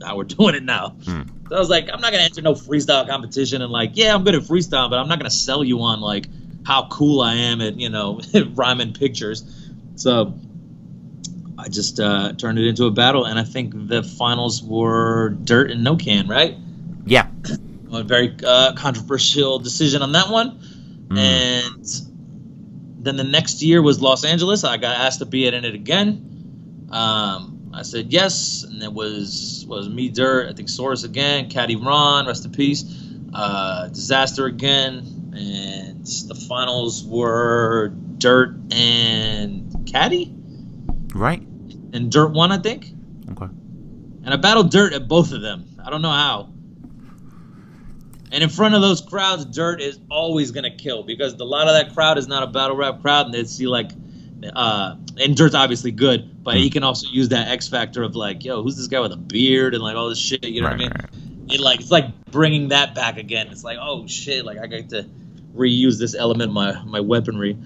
how we're doing it now. So I was like, I'm not going to enter no freestyle competition and I'm good at freestyle, but I'm not going to sell you on how cool I am at, rhyming pictures. So I just turned it into a battle, and I think the finals were Dirt and No Can, right? Yeah. A very controversial decision on that one. And then the next year was Los Angeles. I got asked to be in it again. I said yes, and it was me, Dirt, I think Saurus again, Caddy Ron, rest in peace, Disaster again, and the finals were Dirt and Caddy. Right. and Dirt 1, I think. Okay. And I battled Dirt at both of them. I don't know how. And in front of those crowds, Dirt is always going to kill because a lot of that crowd is not a battle rap crowd. And they see like, and Dirt's obviously good, but he can also use that X factor of like, yo, who's this guy with a beard and like all this shit, you know what I mean? Right. It's like bringing that back again. It's like, oh shit, like I get to reuse this element in my weaponry.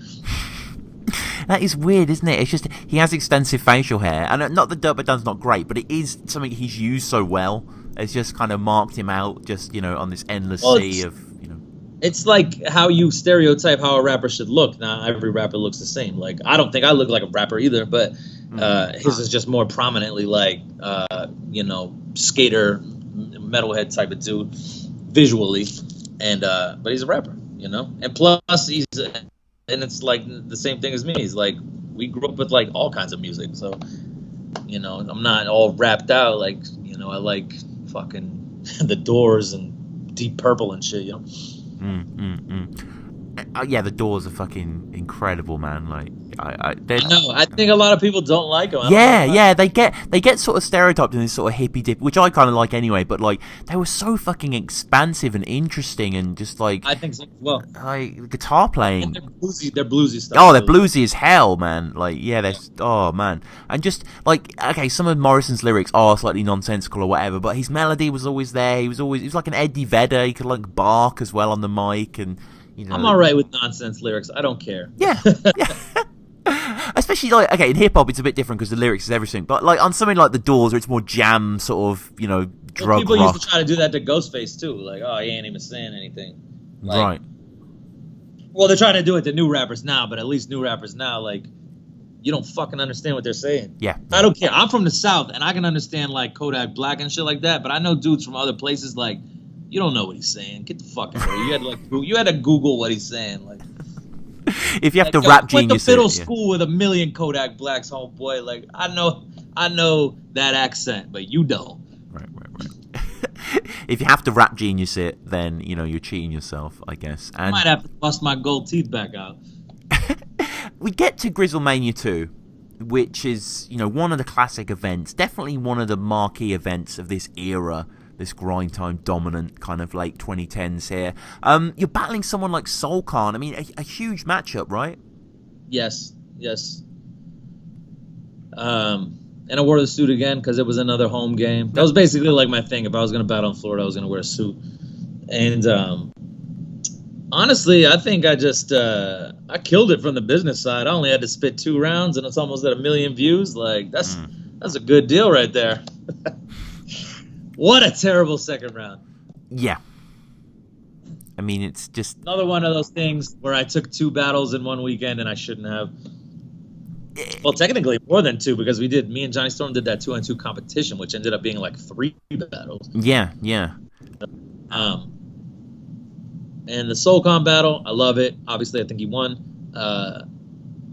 That is weird, isn't it? It's just he has extensive facial hair, and not that Dirt Dun's not great, but it is something he's used so well. It's just kind of marked him out, just on this endless sea of It's like how you stereotype how a rapper should look. Now every rapper looks the same. Like I don't think I look like a rapper either, but his is just more prominently like skater, metalhead type of dude visually, and but he's a rapper, and plus and it's like the same thing as me. He's like, we grew up with like all kinds of music, so I'm not all rapped out. Like I like fucking The Doors and Deep Purple and shit. Yeah, The Doors are fucking incredible, man. Like I know. I think a lot of people don't like them. Yeah, they get sort of stereotyped in this sort of hippie dip, which I kind of like anyway. But like, they were so fucking expansive and interesting, and just like I think so as well. Like guitar playing, and they're bluesy stuff. Oh, they're bluesy as hell, man. Like, yeah, they're oh man, and just like okay, some of Morrison's lyrics are slightly nonsensical or whatever, but his melody was always there. He was like an Eddie Vedder. He could like bark as well on the mic, and I'm all right with nonsense lyrics. I don't care. Yeah. Especially like in hip hop it's a bit different because the lyrics is everything, but like on something like The Doors where it's more jam sort of drug people rock. Used to try to do that to Ghostface too, like he ain't even saying anything. Like, right. Well, they're trying to do it to new rappers now, but at least new rappers now like you don't fucking understand what they're saying. Yeah. I don't care. I'm from the South and I can understand like Kodak Black and shit like that, but I know dudes from other places like you don't know what he's saying. Get the fuck out of here. You had to Google what he's saying like. If you have to rap genius, went to middle school with a million Kodak Blacks, homeboy. Like I know that accent, but you don't. Right. If you have to rap genius it, then you're cheating yourself, I guess. And I might have to bust my gold teeth back out. We get to Grizzlemania 2, which is one of the classic events, definitely one of the marquee events of this era. This grind time dominant kind of late 2010s here. You're battling someone like Soul Khan. I mean, a huge matchup, right? Yes. And I wore the suit again because it was another home game. That was basically like my thing. If I was going to battle in Florida, I was going to wear a suit. And honestly, I think I just I killed it from the business side. I only had to spit 2 rounds, and it's almost at 1 million views. Like that's a good deal right there. What a terrible second round. Yeah. I mean, it's just another one of those things where I took 2 battles in one weekend and I shouldn't have. Well, technically more than 2 because me and Johnny Storm did that 2-on-2 competition, which ended up being like 3 battles. Yeah. And the SoulCon battle, I love it. Obviously, I think he won. My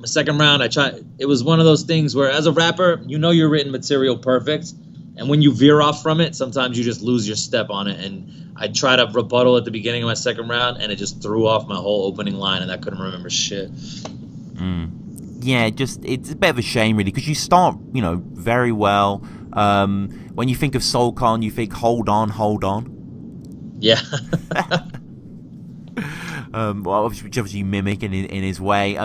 second round, it was one of those things where as a rapper, your written material perfect. And when you veer off from it, sometimes you just lose your step on it. And I tried to rebuttal at the beginning of my second round, and it just threw off my whole opening line, and I couldn't remember shit. Yeah, it's a bit of a shame, really, because you start, very well. When you think of Soul Khan, you think, hold on. Yeah. Well, obviously you mimic in his way.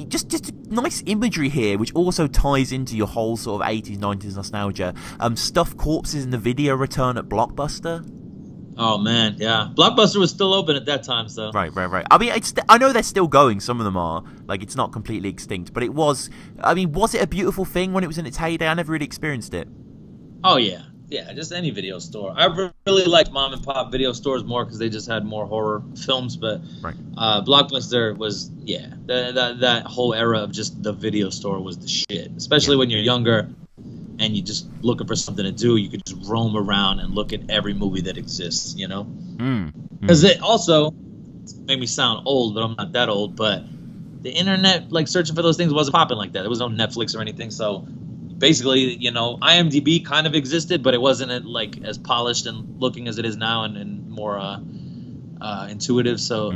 Just nice imagery here, which also ties into your whole sort of 80s, 90s nostalgia. Stuffed corpses in the video return at Blockbuster. Oh man, yeah. Blockbuster was still open at that time, so. Right. I mean, I know they're still going. Some of them are. Like, it's not completely extinct, but it was. I mean, was it a beautiful thing when it was in its heyday? I never really experienced it. Oh yeah. Yeah, just any video store. I really liked mom and pop video stores more because they just had more horror films. But Blockbuster was, that whole era of just the video store was the shit. Especially when you're younger and you're just looking for something to do. You could just roam around and look at every movie that exists, Because it also made me sound old, but I'm not that old. But the internet, like searching for those things wasn't popping like that. There was no Netflix or anything, so. Basically, IMDb kind of existed, but it wasn't like as polished and looking as it is now, and more intuitive. So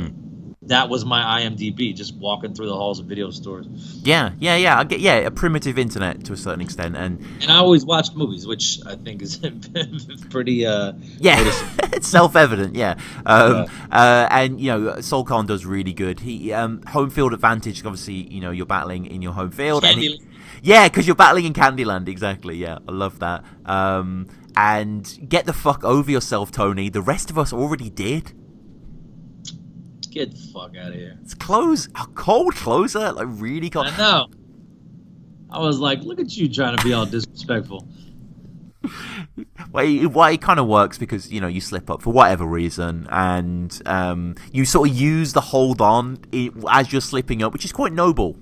that was my IMDb, just walking through the halls of video stores. Yeah. I get a primitive internet to a certain extent, and I always watched movies, which I think is pretty it's self-evident. And Soul Khan does really good. He home field advantage. Obviously, you're battling in your home field, because you're battling in Candyland. Exactly. Yeah, I love that. And get the fuck over yourself, Tony. The rest of us already did. Get the fuck out of here. It's a cold closer, like really cold. I know. I was like, look at you trying to be all disrespectful. Well, it kind of works because, you slip up for whatever reason, and you sort of use the hold on as you're slipping up, which is quite noble.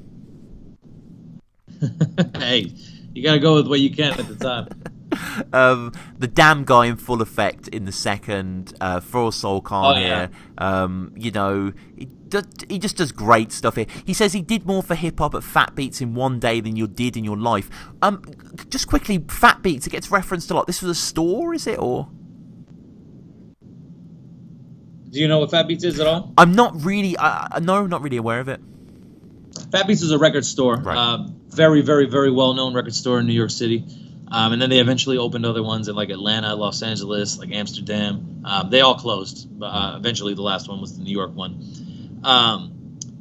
Hey, you gotta go with what you can at the time. The damn guy in full effect in the second for Soul Khan here. He just does great stuff here. He says he did more for hip hop at Fat Beats in one day than you did in your life. Just quickly, Fat Beats, it gets referenced a lot. This was a store, is it, or? Do you know what Fat Beats is at all? I'm not really. No, not really aware of it. Fat Beats is a record store. Right. Very, very, very well known record store in New York City. And then they eventually opened other ones in like Atlanta, Los Angeles, like Amsterdam. They all closed. But eventually the last one was the New York one.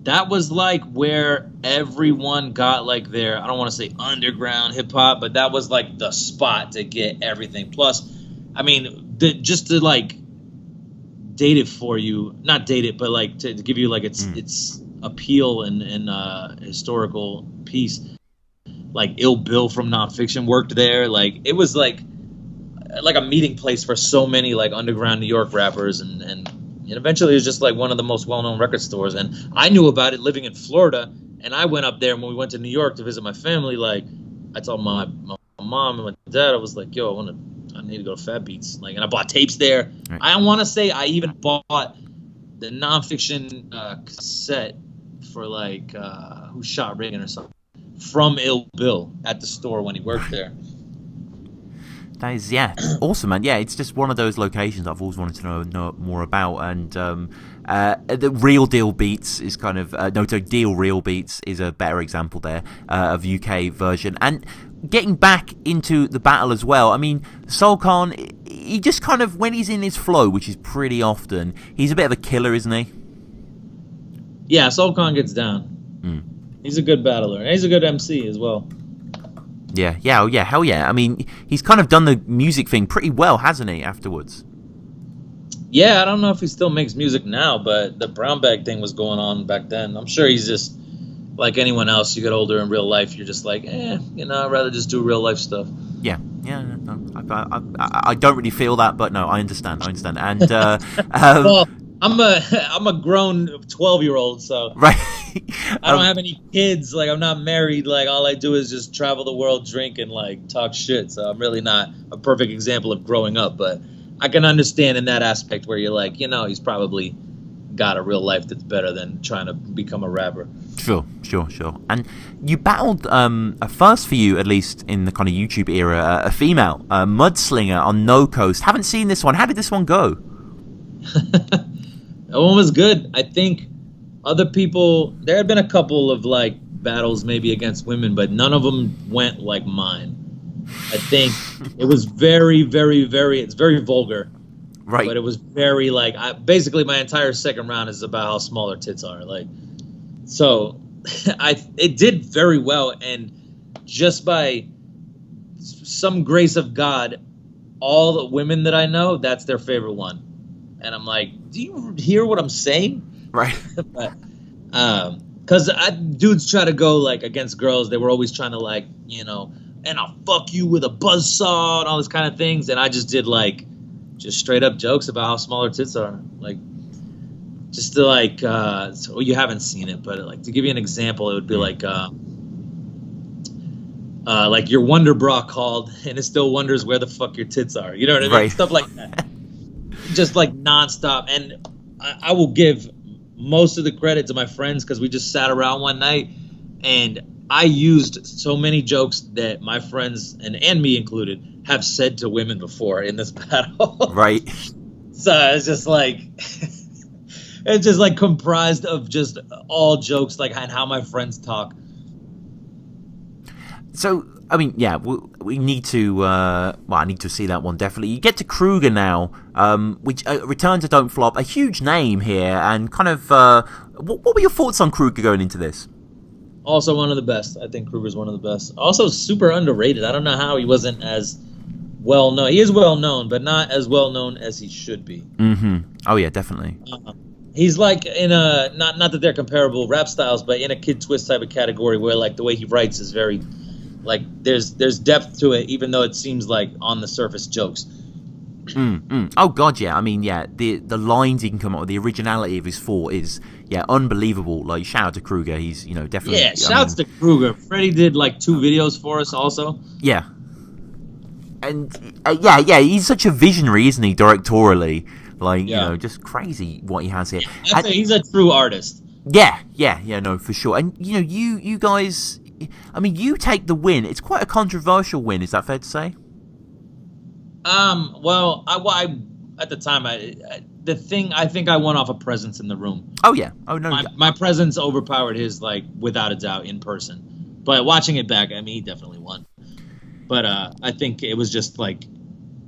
That was like where everyone got like their, I don't want to say underground hip hop, but that was like the spot to get everything. Plus, I mean, just to like date it for you, not date it, but like to give you like its appeal and historical piece. Like Ill Bill from Nonfiction worked there. Like it was like a meeting place for so many like underground New York rappers, and eventually it was just like one of the most well-known record stores. And I knew about it living in Florida, and I went up there when we went to New York to visit my family. Like I told my mom and my dad, I was like, yo, I need to go to Fat Beats. Like, and I bought tapes there. Right. I want to say I even bought the Nonfiction cassette for like Who Shot Reagan or something from Ill Bill at the store when he worked there. That is, awesome, man. Yeah, it's just one of those locations I've always wanted to know more about. And the Real Deal Beats is kind of Deal Real Beats is a better example there of UK version. And getting back into the battle as well. I mean, Soul Khan, he just kind of, when he's in his flow, which is pretty often, he's a bit of a killer, isn't he? Yeah, Soul Khan gets down. He's a good battler, and he's a good MC as well. Yeah, hell yeah. I mean, he's kind of done the music thing pretty well, hasn't he, afterwards? Yeah, I don't know if he still makes music now, but the brown bag thing was going on back then. I'm sure he's just like anyone else. You get older in real life, you're just like, I'd rather just do real life stuff. Yeah, no, I don't really feel that, but no, I understand. And well, I'm a grown 12-year-old, so right. I don't have any kids. Like, I'm not married. Like, all I do is just travel the world, drink, and like talk shit. So I'm really not a perfect example of growing up, but I can understand in that aspect where you're like, he's probably got a real life that's better than trying to become a rapper. Sure. And you battled, first for you, at least in the kind of YouTube era, a female, Mudslinger on No Coast. Haven't seen this one. How did this one go? That one was good. I think other people, there had been a couple of like battles maybe against women, but none of them went like mine. I think it was very, very, very, it's very vulgar. Right. But it was very like, basically my entire second round is about how small her tits are. Like, so it did very well. And just by some grace of God, all the women that I know, that's their favorite one. And I'm like, do you hear what I'm saying? Right. But, because dudes try to go like against girls. They were always trying to like, and I'll fuck you with a buzzsaw and all this kind of things. And I just did like, just straight up jokes about how small her tits are. Like, just to like, so you haven't seen it, but like to give you an example, it would be like your Wonder Bra called and it still wonders where the fuck your tits are. You know what I mean? Right. Stuff like that. Just like nonstop. And I will give most of the credit to my friends because we just sat around one night and I used so many jokes that my friends and me included have said to women before in this battle. Right. So it's just like It's just like comprised of just all jokes, like and how my friends talk. So, I mean, yeah, we need to. Well, I need to see that one definitely. You get to Cruger now, which Return to Don't Flop, a huge name here, and kind of. What were your thoughts on Cruger going into this? Also one of the best. I think Kruger's one of the best. Also super underrated. I don't know how he wasn't as well known. He is well known, but not as well known as he should be. Mm-hmm. Oh yeah, definitely. He's like in a not that they're comparable rap styles, but in a Kid Twist type of category where like the way he writes is very like there's depth to it, even though it seems like on the surface jokes. Oh god, yeah. I mean, yeah, the lines he can come up with, the originality of his thought is unbelievable. Like, shout out to Cruger. He's definitely shouts to Cruger. Freddie did like 2 videos for us also. Yeah, and he's such a visionary, isn't he? Directorially, like just crazy what he has here. He's a true artist. Yeah, no, for sure. And you guys, I mean, you take the win. It's quite a controversial win. Is that fair to say? Well, I at the time, I think I won off a presence in the room. Oh yeah. Oh no. My presence overpowered his, like, without a doubt, in person. But watching it back, I mean, he definitely won. But I think it was just like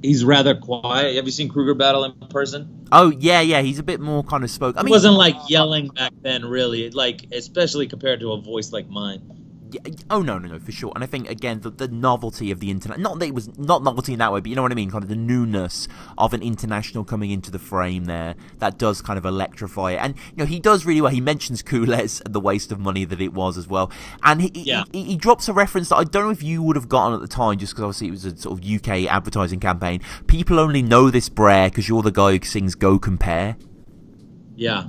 he's rather quiet. Have you seen Cruger battle in person? Oh yeah. He's a bit more kind of spoke. I mean, he wasn't like yelling back then, really. Like, especially compared to a voice like mine. Yeah, oh no, for sure. And I think again the novelty of the internet, not that it was not novelty in that way, but you know what I mean, kind of the newness of an international coming into the frame there, that does kind of electrify it. And he does really well. He mentions Kool-Aid's and the waste of money that it was as well. And he drops a reference that I don't know if you would have gotten at the time, just because obviously it was a sort of UK advertising campaign. People only know this, BRR, because you're the guy who sings Go Compare. Yeah.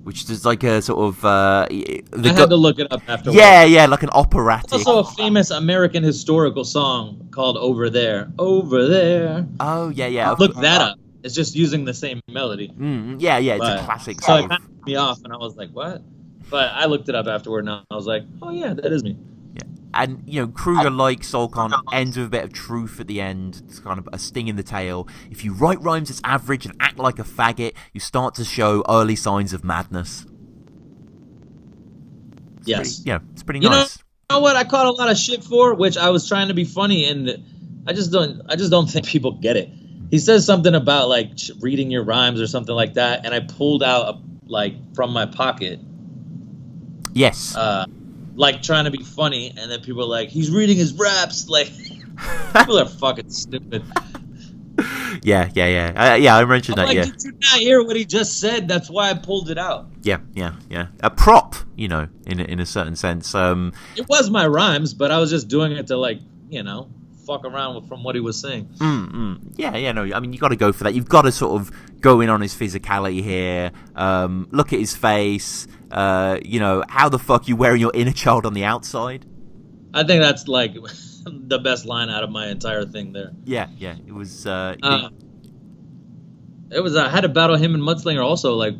Which is like a sort of... I had to look it up afterwards. Yeah, like an operatic. Also a famous American historical song called Over There. Over There. Oh, yeah. Look that up. It's just using the same melody. Yeah, it's a classic song. So song. it kind of threw me off, and I was like, what? But I looked it up afterward, and I was like, oh, yeah, that is me. Yeah. And, Kruger, like Solcon, ends with a bit of truth at the end. It's kind of a sting in the tail. If you write rhymes as average and act like a faggot, you start to show early signs of madness. Yes. It's pretty nice. You know what I caught a lot of shit for, which I was trying to be funny, and I just don't think people get it. He says something about, like, reading your rhymes or something like that, and I pulled out, from my pocket. Yes. Like, trying to be funny, and then people are like, he's reading his raps. Like, people are fucking stupid. Yeah. I mentioned that. Yeah. Did you not hear what he just said? That's why I pulled it out. Yeah. A prop, in a certain sense. It was my rhymes, but I was just doing it to fuck around from what he was saying. Yeah. No. I mean, you got to go for that. You've got to sort of go in on his physicality here. Look at his face. How the fuck you wearing your inner child on the outside? I think that's like the best line out of my entire thing there. Yeah. It was. It was. I had to battle him and Mudslinger also,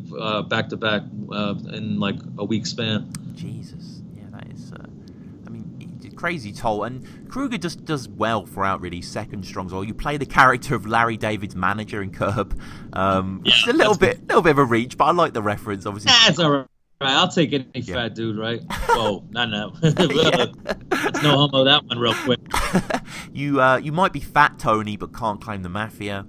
back to back in like a week span. Jesus. Yeah, that is. Crazy toll, and Cruger just does well throughout. Really, second strong as well. You play the character of Larry David's manager in Curb. It's a little bit of a reach, but I like the reference. Obviously, that's all right. I'll take any fat dude, right? Oh, no. Let's no homo that one real quick. You might be fat, Tony, but can't claim the mafia.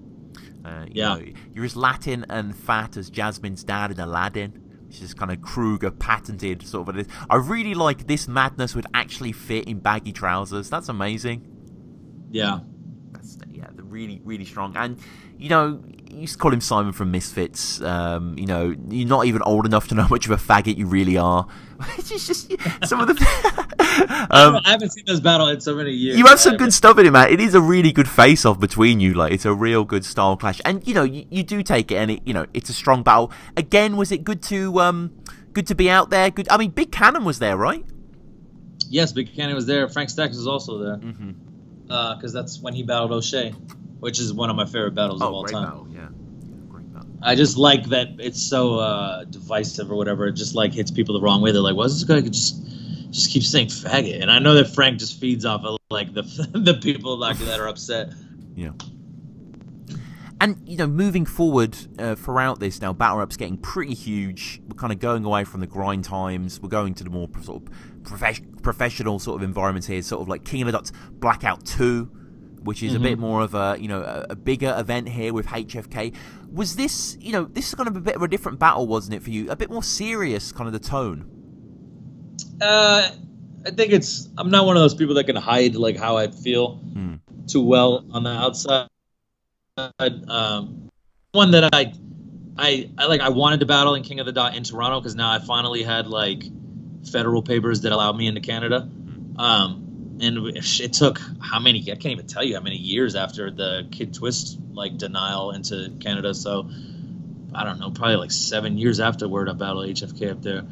You're as Latin and fat as Jasmine's dad in Aladdin, which is kind of Cruger patented sort of. I really like this madness would actually fit in baggy trousers. That's amazing. Yeah. They're really, really strong. And you used to call him Simon from Misfits. You're not even old enough to know how much of a faggot you really are. It's just some of the. I haven't seen this battle in so many years. You have some good stuff in it, man. It is a really good face-off between you. Like, it's a real good style clash, and you do take it, and it's a strong battle. Again, was it good to be out there? Good. I mean, Big Cannon was there, right? Yes, Big Cannon was there. Frank Stacks was also there. Mm-hmm. Because that's when he battled O'Shea, which is one of my favorite battles of all time. Battle, yeah. Great battle. I just like that it's so divisive or whatever. It just hits people the wrong way. They're like, "Why is this guy just keep saying faggot?" And I know that Frank just feeds off of the people that are upset. Yeah. And, moving forward throughout this now, battle rap's getting pretty huge. We're kind of going away from the grind times. We're going to the more sort of professional sort of environments here, sort of like King of the Dots Blackout 2, which is a bit more of a bigger event here with HFK. Was this, this is kind of a bit of a different battle, wasn't it, for you? A bit more serious, kind of the tone. I think I'm not one of those people that can hide like how I feel too well on the outside. One that I wanted to battle in King of the Dot in Toronto because now I finally had like federal papers that allowed me into Canada. And it took how many? I can't even tell you how many years after the Kid Twist like denial into Canada. So I don't know, probably like 7 years afterward, I battled HFK up there.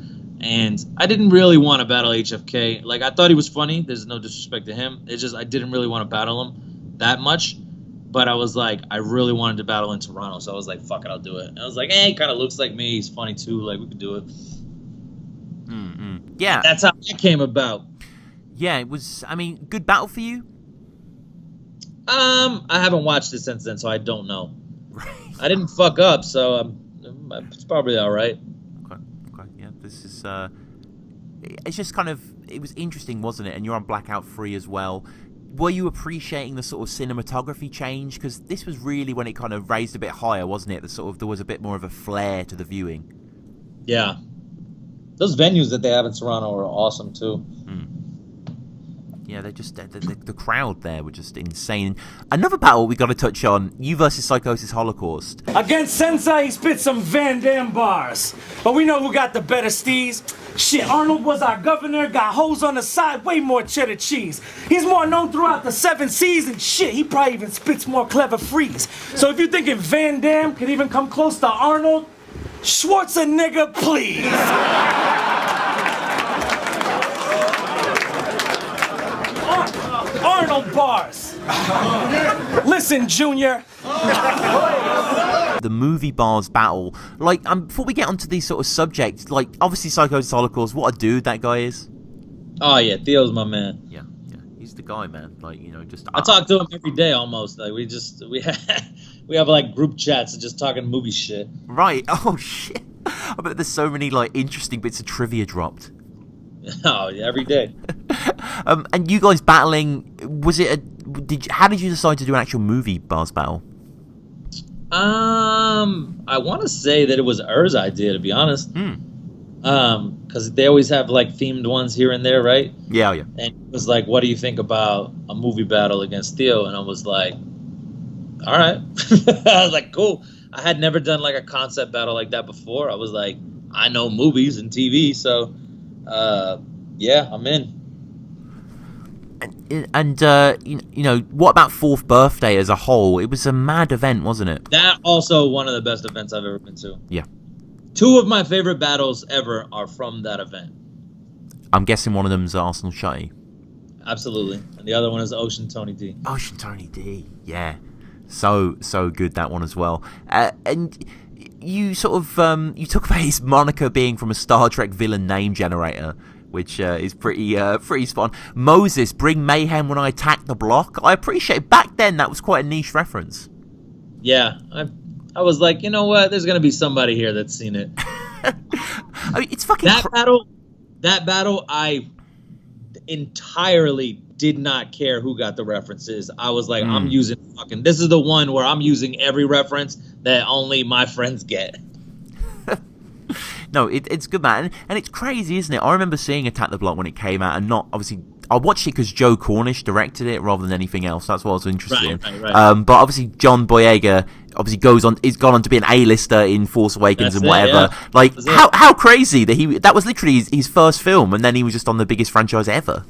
And I didn't really want to battle HFK. Like, I thought he was funny. There's no disrespect to him. It's just I didn't really want to battle him that much. But I was like, I really wanted to battle in Toronto. So I was like, fuck it, I'll do it. And I was like, he kind of looks like me. He's funny, too. Like, we could do it. Yeah. And that's how it came about. Yeah, it was, good battle for you? I haven't watched it since then, so I don't know. Right. I didn't fuck up, so it's probably all right. Okay, yeah. This is, it's just kind of, it was interesting, wasn't it? And you're on Blackout 3 as well. Were you appreciating the sort of cinematography change? Because this was really when it kind of raised a bit higher, wasn't it? There was a bit more of a flair to the viewing. Yeah. Those venues that they have in Toronto are awesome, too. Yeah, they're just the crowd there were just insane. Another battle we got to touch on: you versus Psychosis Holocaust. Against Sensei, he spit some Van Damme bars, but we know who got the better steez. Shit, Arnold was our governor, got hoes on the side, way more cheddar cheese. He's more known throughout the 7 seas, and shit, he probably even spits more clever freeze. So if you're thinking Van Damme could even come close to Arnold, Schwarzenegger, please. Arnold bars. Listen, Junior. The movie bars battle. Like, before we get onto these sort of subjects, like, obviously Psychosis Holocaust, what a dude that guy is. Oh, yeah, Theo's my man. Yeah, he's the guy, man. Like, just... I talk to him every day almost. Like, we have like group chats and just talking movie shit. Right. Oh, shit. I bet there's so many, like, interesting bits of trivia dropped. Oh, yeah, every day. And you guys battling, was it how did you decide to do an actual movie bars battle? I want to say that it was Er's idea, to be honest. Because they always have like themed ones here and there, right? Yeah. And it was like, what do you think about a movie battle against Theo? And I was like, all right. I was like, cool. I had never done like a concept battle like that before. I was like, I know movies and TV, so yeah, I'm in. And what about Fourth Birthday as a whole? It was a mad event, wasn't it? That also one of the best events I've ever been to. Yeah. 2 of my favorite battles ever are from that event. I'm guessing one of them's Arsenal Shutty. Absolutely. And the other one is Ocean Tony D. Ocean Tony D, yeah. So good, that one as well. And you sort of, you talk about his moniker being from a Star Trek villain name generator, which is pretty spot on. Moses, bring mayhem when I attack the block. I appreciate back then that was quite a niche reference. Yeah, I was like, you know what? There's gonna be somebody here that's seen it. I mean, it's fucking that battle. I entirely did not care who got the references. I was like, I'm using fucking. This is the one where I'm using every reference that only my friends get. No, it's good, man. And it's crazy, isn't it? I remember seeing Attack the Block when it came out, and not obviously. I watched it because Joe Cornish directed it rather than anything else. That's what I was interested in. Right. But obviously, John Boyega obviously is gone on to be an A-lister in Force Awakens and whatever. Yeah. Like, how crazy that was literally his first film, and then he was just on the biggest franchise ever.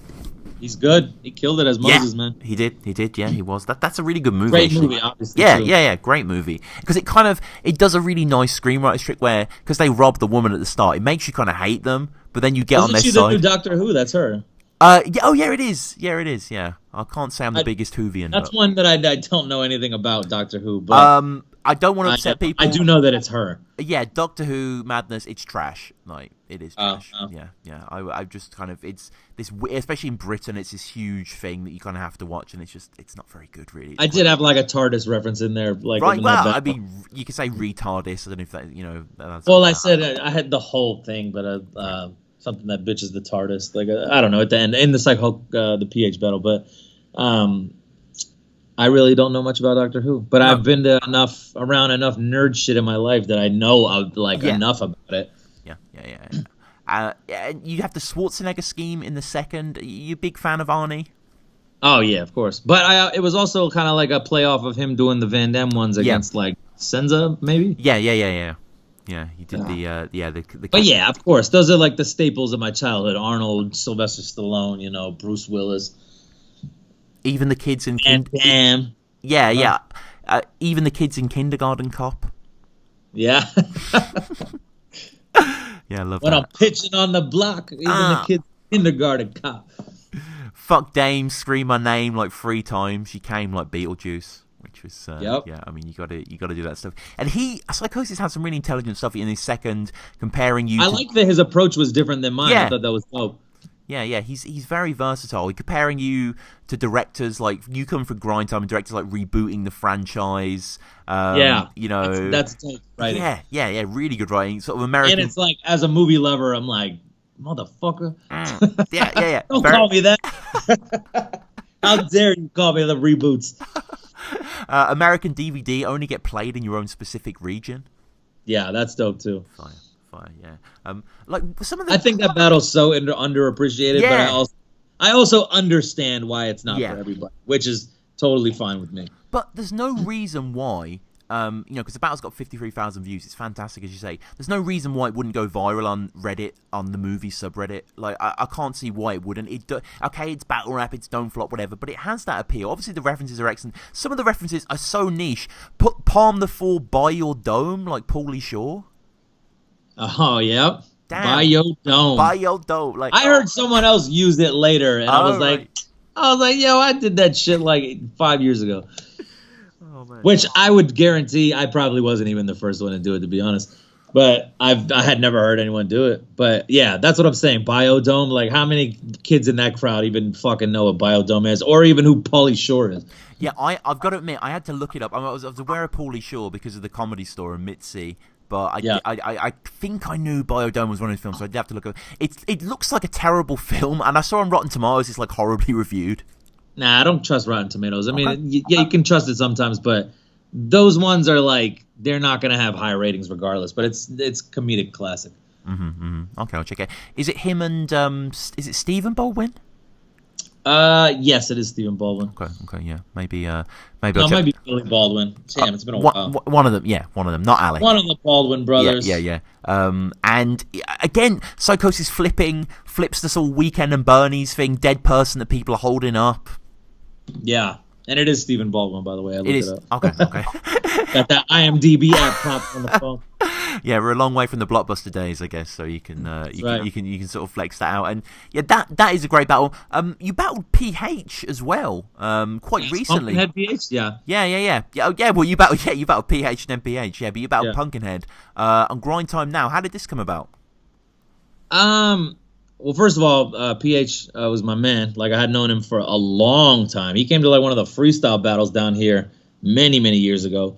He's good. He killed it as Moses, man. He did. Yeah, he was. That's a really good movie. Great actually. movie, obviously. Yeah, great movie. Because it does a really nice screenwriter's trick where, because they rob the woman at the start, it makes you kind of hate them, but then you get on their side. Isn't she the new Doctor Who? That's her. Yeah, it is. Yeah. I can't say I'm the biggest Whovian. That's one that I don't know anything about Doctor Who. But I don't want to upset people. I do know that it's her. Yeah, Doctor Who madness. It's trash. Like it is trash. Yeah. I just kind of it's this, especially in Britain. It's this huge thing that you kind of have to watch, and it's not very good, really. I did have like a TARDIS reference in there, like right. Well, I mean, you could say retardis. I don't know if that That's well, I said I had the whole thing, but something that bitches the TARDIS. Like I don't know at the end in the the PH battle, but I really don't know much about Doctor Who, but I've been to around enough nerd shit in my life that I know enough about it. Yeah. You have the Schwarzenegger scheme in the second. Are you a big fan of Arnie? Oh yeah, of course. But it was also kind of like a playoff of him doing the Van Damme ones against like Senza, maybe. Yeah. Yeah, he did the. But yeah, of course, those are like the staples of my childhood: Arnold, Sylvester Stallone, Bruce Willis. Even the kids in Damn. Yeah. Even the kids in Kindergarten Cop. Yeah. Yeah, I love when that. I'm pitching on the block, even the kids in Kindergarten Cop. Fuck Dame, scream my name like 3 times. She came like Beetlejuice, which was yeah. I mean, you got to do that stuff. And Psychosis had some really intelligent stuff in his second, comparing you. I like that his approach was different than mine. Yeah. I thought that was dope. Yeah, he's very versatile. Comparing you to directors like you come from Grind Time and directors like rebooting the franchise. That's dope writing. Yeah, really good writing. Sort of American. And it's like, as a movie lover, I'm like, motherfucker. Yeah. Don't call me that. How dare you call me the reboots? American DVD only get played in your own specific region. Yeah, that's dope too. Fire, yeah. Like some of the. I think that battle's so underappreciated, but I also understand why it's not for everybody, which is totally fine with me. But there's no reason why, because the battle's got 53,000 views. It's fantastic, as you say. There's no reason why it wouldn't go viral on Reddit, on the movie subreddit. Like I can't see why it wouldn't. Okay, it's battle rap, it's don't flop, whatever, but it has that appeal. Obviously, the references are excellent. Some of the references are so niche. Put Palm the Four by your dome, like Pauly Shore. Oh, yeah. Damn. By your dome. Like, I heard someone else use it later, and I was like, yo, I did that shit like 5 years ago. Oh, man. Which I would guarantee I probably wasn't even the first one to do it, to be honest. But I had never heard anyone do it. But yeah, that's what I'm saying. Biodome. Like, how many kids in that crowd even fucking know what Biodome is, or even who Pauly Shore is? Yeah, I've got to admit, I had to look it up. I was aware of Pauly Shore because of the Comedy Store and Mitzi. But I think I knew Biodome was one of his films, so I'd have to look at it. It looks like a terrible film, and I saw on Rotten Tomatoes it's like horribly reviewed. Nah, I don't trust Rotten Tomatoes. I mean, you can trust it sometimes, but those ones are like, they're not going to have high ratings regardless. But it's comedic classic. Okay, I'll check it. Is it him and is it Stephen Baldwin? Yes, it is Stephen Baldwin. Okay, yeah, maybe. No, it might be Billy Baldwin. Damn, it's been a while. One of them, not Alec. One of the Baldwin brothers. Yeah. And again, Psychosis flips this all Weekend and Bernie's thing, dead person that people are holding up. Yeah, and it is Stephen Baldwin, by the way. I looked it up. Okay. Got that IMDb app popped on the phone. Yeah, we're a long way from the Blockbuster days, I guess. So you can you can sort of flex that out, and yeah, that is a great battle. You battled PH as well, quite recently. Pumpkinhead PH, yeah. Well, you battled PH and MPH, yeah, but you battled Pumpkinhead on Grind Time Now. How did this come about? Well, first of all, PH was my man. Like, I had known him for a long time. He came to like one of the freestyle battles down here many years ago.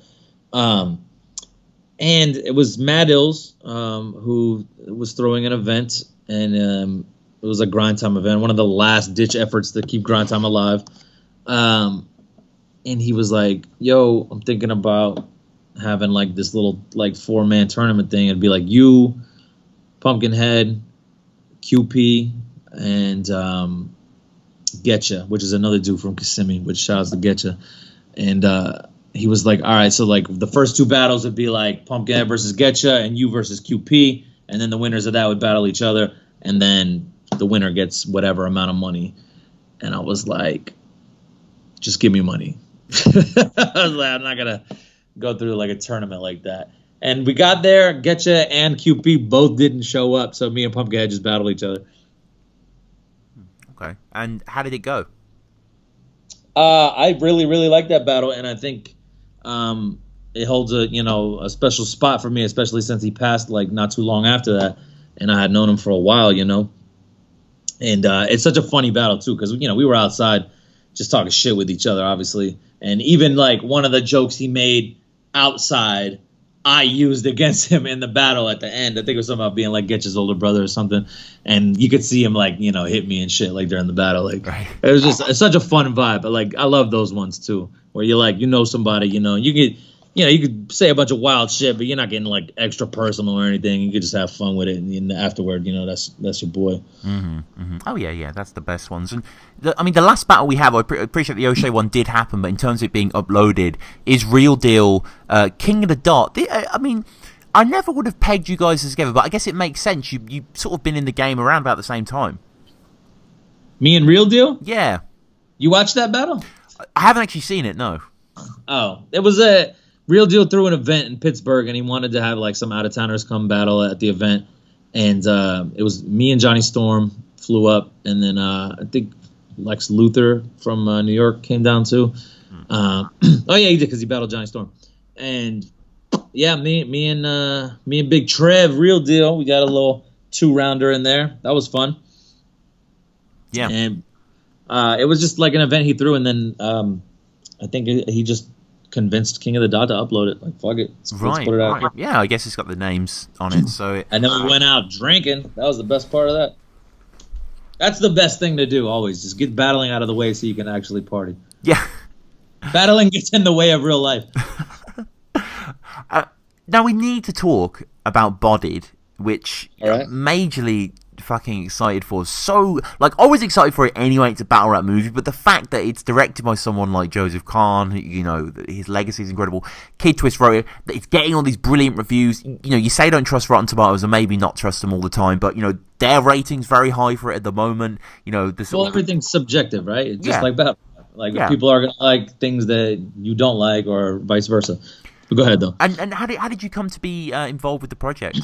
And it was Mad Ills who was throwing an event, and it was a Grind Time event, one of the last ditch efforts to keep Grind Time alive. And he was like, "Yo, I'm thinking about having like this little like 4-man tournament thing. It'd be like you, Pumpkinhead, QP, and Getcha, which is another dude from Kissimmee, which shouts to Getcha." And he was like, all right, so like the first 2 battles would be like Pumpkinhead versus Getcha and you versus QP, and then the winners of that would battle each other, and then the winner gets whatever amount of money. And I was like, just give me money. I was like, I'm not gonna go through like a tournament like that. And we got there, Getcha and QP both didn't show up, so me and Pumpkinhead just battled each other. Okay, and how did it go? I really liked that battle, and I think it holds a special spot for me, especially since he passed like not too long after that, and I had known him for a while, and it's such a funny battle too, because we were outside just talking shit with each other, obviously, and even like one of the jokes he made outside, I used against him in the battle at the end. I think it was something about being like Getch's older brother or something, and you could see him like hit me and shit like during the battle. Like It was just it's such a fun vibe. But like I love those ones too, where you're like somebody, you could say a bunch of wild shit, but you're not getting like extra personal or anything. You could just have fun with it, and afterward, that's your boy. Oh yeah, that's the best ones. And the last battle we have, I appreciate the O'Shea one did happen, but in terms of it being uploaded, is Real Deal, King of the Dot. I never would have pegged you guys together, but I guess it makes sense. You sort of been in the game around about the same time. Me and Real Deal? Yeah. You watched that battle? I haven't actually seen it. No. Oh, it was a Real Deal threw an event in Pittsburgh, and he wanted to have like some out of towners come battle at the event, and it was me and Johnny Storm flew up, and then I think Lex Luthor from New York came down too. Oh yeah, he did, because he battled Johnny Storm, and yeah, me and Big Trev, Real Deal, we got a little 2-rounder in there. That was fun. Yeah, and it was just like an event he threw, and then I think he just convinced King of the Dot to upload it. Like, fuck it. Let's put it out here. Yeah, I guess it's got the names on it. So and then we went out drinking. That was the best part of that. That's the best thing to do always. Just get battling out of the way so you can actually party. Yeah. Battling gets in the way of real life. Now we need to talk about Bodied, which right. Majorly fucking excited for. So, like, I was excited for it anyway. It's a battle rap movie, but the fact that it's directed by someone like Joseph Kahn, his legacy is incredible. Kid Twist wrote it. It's getting all these brilliant reviews. You say don't trust Rotten Tomatoes, and maybe not trust them all the time, but their rating's very high for it at the moment. Everything's subjective, right? It's just like battle. Like people are gonna like things that you don't like, or vice versa. But go ahead though. And how did you come to be involved with the project?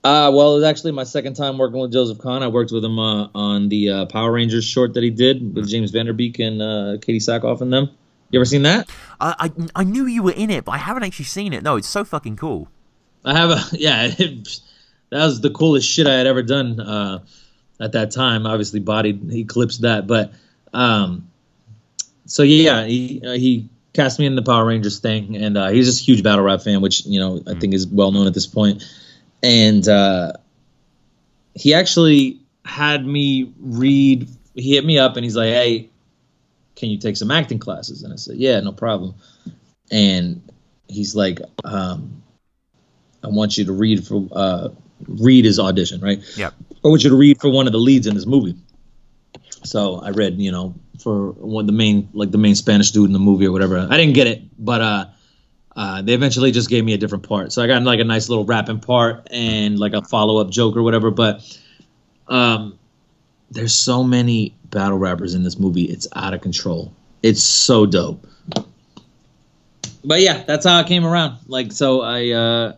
Well, it was actually my second time working with Joseph Kahn. I worked with him on the Power Rangers short that he did with James Vanderbeek and Katie Sackhoff and them. You ever seen that? I knew you were in it, but I haven't actually seen it. No, it's so fucking cool. I have that was the coolest shit I had ever done at that time. Obviously, Bodied eclipsed that, but so yeah, he cast me in the Power Rangers thing, and he's just a huge battle rap fan, which I think is well known at this point. And he actually had me read. He hit me up and he's like, "Hey, can you take some acting classes?" And I said, "Yeah, no problem." And he's like, "I want you to read his audition, right? Yeah. I want you to read for one of the leads in this movie." So I read, for one the main Spanish dude in the movie or whatever. I didn't get it, but they eventually just gave me a different part. So I got like a nice little rapping part and like a follow-up joke or whatever. But there's so many battle rappers in this movie. It's out of control. It's so dope. But yeah, that's how it came around. Like, so I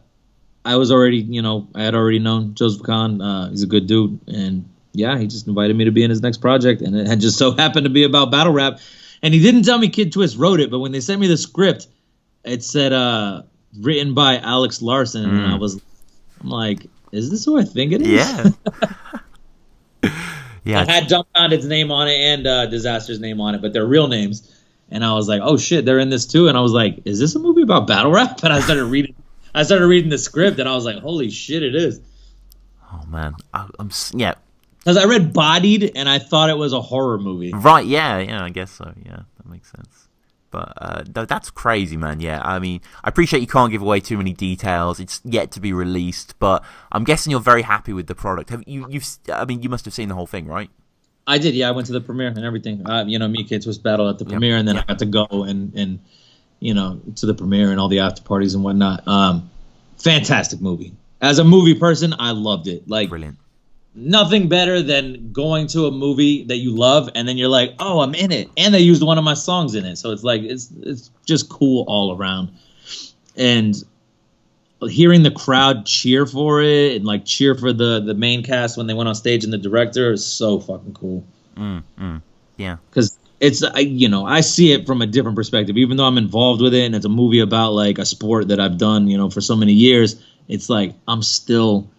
was already, I had already known Joseph Kahn. He's a good dude. And yeah, he just invited me to be in his next project. And it had just so happened to be about battle rap. And he didn't tell me Kid Twist wrote it, but when they sent me the script, it said written by Alex Larson, and I'm like, is this who I think it is? Yeah. Yeah. I had Dumbfounded's name on it and Disaster's name on it, but they're real names. And I was like, oh shit, they're in this too. And I was like, is this a movie about battle rap? And I started reading the script, and I was like, holy shit, it is. Oh man, yeah. Because I read Bodied, and I thought it was a horror movie. Right? Yeah, I guess so. Yeah, that makes sense. But that's crazy, man. Yeah, I mean, I appreciate you can't give away too many details. It's yet to be released, but I'm guessing you're very happy with the product. You must have seen the whole thing, right? I did. Yeah, I went to the premiere and everything. Me and Kid Twist battle at the premiere, and then I got to go and to the premiere and all the after parties and whatnot. Fantastic movie. As a movie person, I loved it. Like, brilliant. Nothing better than going to a movie that you love and then you're like, oh, I'm in it. And they used one of my songs in it. So it's like, it's just cool all around. And hearing the crowd cheer for it and like cheer for the main cast when they went on stage and the director is so fucking cool. Yeah. Because it's I see it from a different perspective. Even though I'm involved with it, and it's a movie about like a sport that I've done, for so many years. It's like I'm still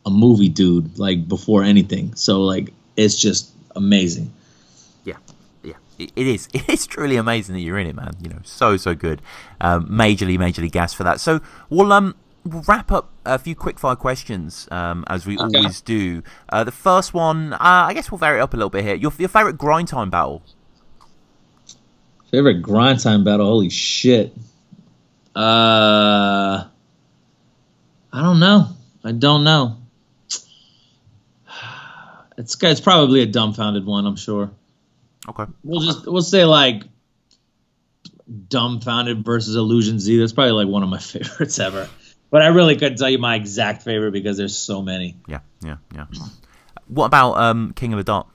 a movie dude, like before anything. So like it's just amazing. Yeah, it is. It's truly amazing that you're in it, man. So good. Majorly gassed for that. So we'll wrap up a few quickfire questions as we always do. The first one, I guess we'll vary it up a little bit here. Your favorite grind time battle? Favorite grind time battle? Holy shit. I don't know. It's probably a dumbfounded one, I'm sure. Okay. We'll say like dumbfounded versus Illusion Z. That's probably like one of my favorites ever. But I really couldn't tell you my exact favorite because there's so many. Yeah. What about King of the Dot?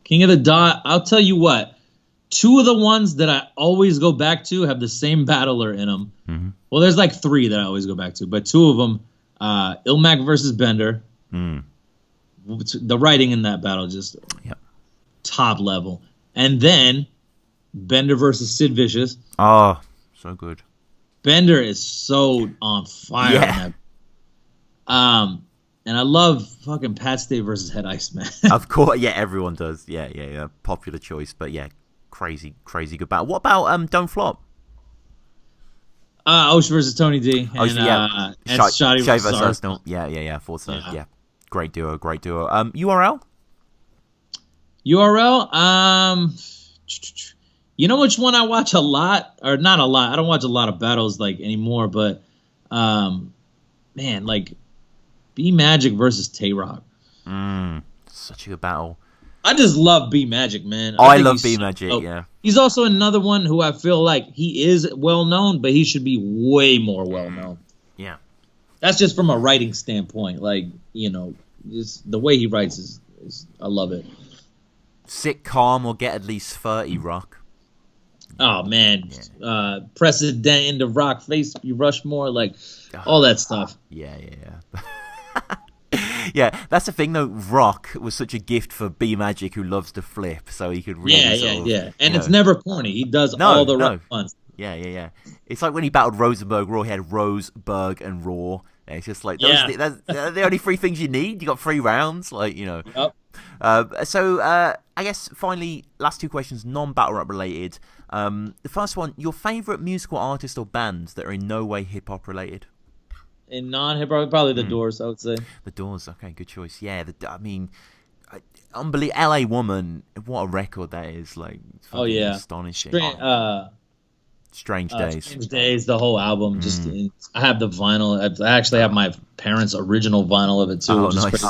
King of the Dot, I'll tell you what. 2 of the ones that I always go back to have the same battler in them. Mm-hmm. Well, there's like 3 that I always go back to, but 2 of them, Ilmac versus Bender. The writing in that battle just top level. And then Bender versus Sid Vicious. Oh, so good. Bender is so on fire. Yeah. In that. And I love fucking Pat Stay versus Head Iceman. Of course, yeah, everyone does. Yeah. Popular choice, but yeah, crazy good battle. What about Don't Flop? Osh versus Tony D. And Shotty versus Arsenal. Yeah. Thought so. Yeah. Great duo. URL? You know which one I watch a lot? Or not a lot. I don't watch a lot of battles like anymore, but man, like B Magic versus Tay Rock. Such a good battle. I just love B Magic, man. I love B Magic, yeah. He's also another one who I feel like he is well known, but he should be way more well known. Yeah. That's just from a writing standpoint. Like, just the way he writes is I love it. Sit calm or get at least 30 Rock. Oh man. Yeah. Precedent in the Rock face, you Rushmore, like all that stuff. Yeah. Yeah, that's the thing though. Rock was such a gift for B Magic, who loves to flip, so he could really yeah. And it's never corny. He does all the right ones. Yeah. It's like when he battled Rosenberg Raw, he had Roseberg and Raw. And it's just like those they're the only 3 things you need. You got 3 rounds, Yep. So I guess finally, last 2 questions, non-battle rap related. The first one: your favorite musical artist or bands that are in no way hip hop related? In non-hip hop, probably The Doors, I would say. The Doors, okay, good choice. Yeah, unbelievable. LA Woman, what a record that is! Like, astonishing. Strange Days. Strange Days, the whole album. Just, I have the vinyl. I actually have my parents' original vinyl of it too. Oh, nice.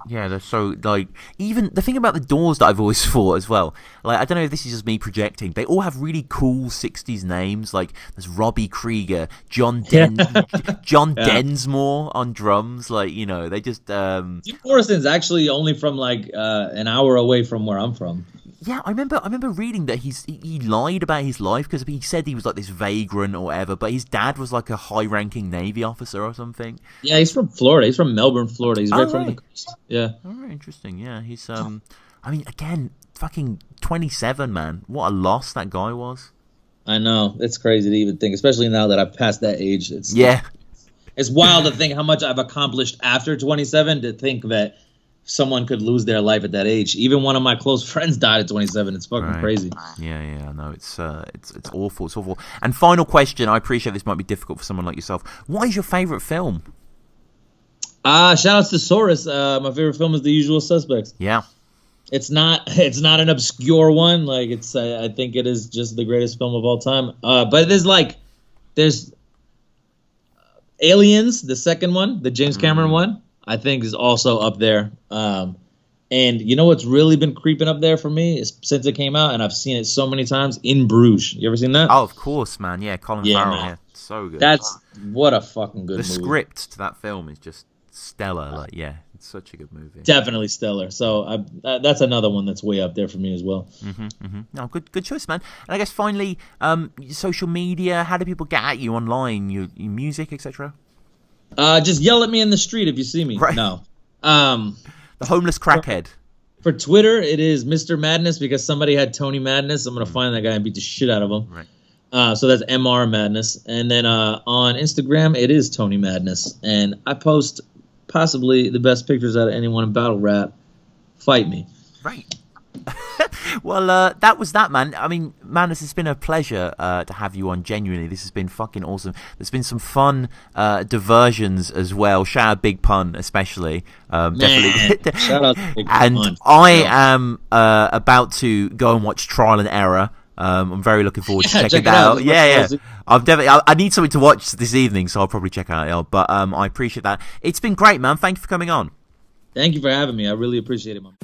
Yeah, they're so, like, even the thing about the Doors that I've always thought as well, like, I don't know if this is just me projecting, they all have really cool 60s names, like there's Robbie Krieger, John Densmore on drums, like, they just Jim Morrison's actually only from like an hour away from where I'm from. Yeah, I remember reading that he lied about his life because he said he was like this vagrant or whatever, but his dad was like a high-ranking Navy officer or something. Yeah, he's from Florida. He's from Melbourne, Florida. He's right from the coast. Yeah. Oh, very interesting. Yeah, he's I mean, again, fucking 27, man. What a loss that guy was. I know. It's crazy to even think, especially now that I've passed that age. It's wild to think how much I've accomplished after 27, to think that someone could lose their life at that age. Even one of my close friends died at 27. It's fucking crazy. Yeah. No, it's awful. It's awful. And final question. I appreciate this might be difficult for someone like yourself. What is your favorite film? Shout outs to Saurus. My favorite film is The Usual Suspects. Yeah. It's not an obscure one. Like, it's I think it is just the greatest film of all time. But there's Aliens, the second one, the James Cameron one, I think is also up there. And you know what's really been creeping up there for me is since it came out, and I've seen it so many times, In Bruges. You ever seen that? Oh, of course, man. Yeah, Colin Farrell. Yeah, so good. What a fucking good movie. The script to that film is just stellar. Like, yeah, it's such a good movie. Definitely stellar. So that's another one that's way up there for me as well. No, good choice, man. And I guess finally, social media. How do people get at you online? Your music, etc. Just yell at me in the street if you see me. Right. No. The homeless crackhead. For Twitter, it is Mr. Madness because somebody had Tony Madness. I'm going to find that guy and beat the shit out of him. Right. So that's MR Madness. And then on Instagram, it is Tony Madness. And I post possibly the best pictures out of anyone in battle rap. Fight me. Right. Well, that was that, man. I mean, Madness, it's been a pleasure to have you on. Genuinely, this has been fucking awesome. There's been some fun diversions as well. Shout out Big Pun, especially. Definitely. Shout out to Big And Pun. I am about to go and watch Trial and Error. I'm very looking forward to checking check that it out. out. Yeah. I'm definitely. I need something to watch this evening, so I'll probably check it out. But I appreciate that. It's been great, man. Thank you for coming on. Thank you for having me. I really appreciate it, man.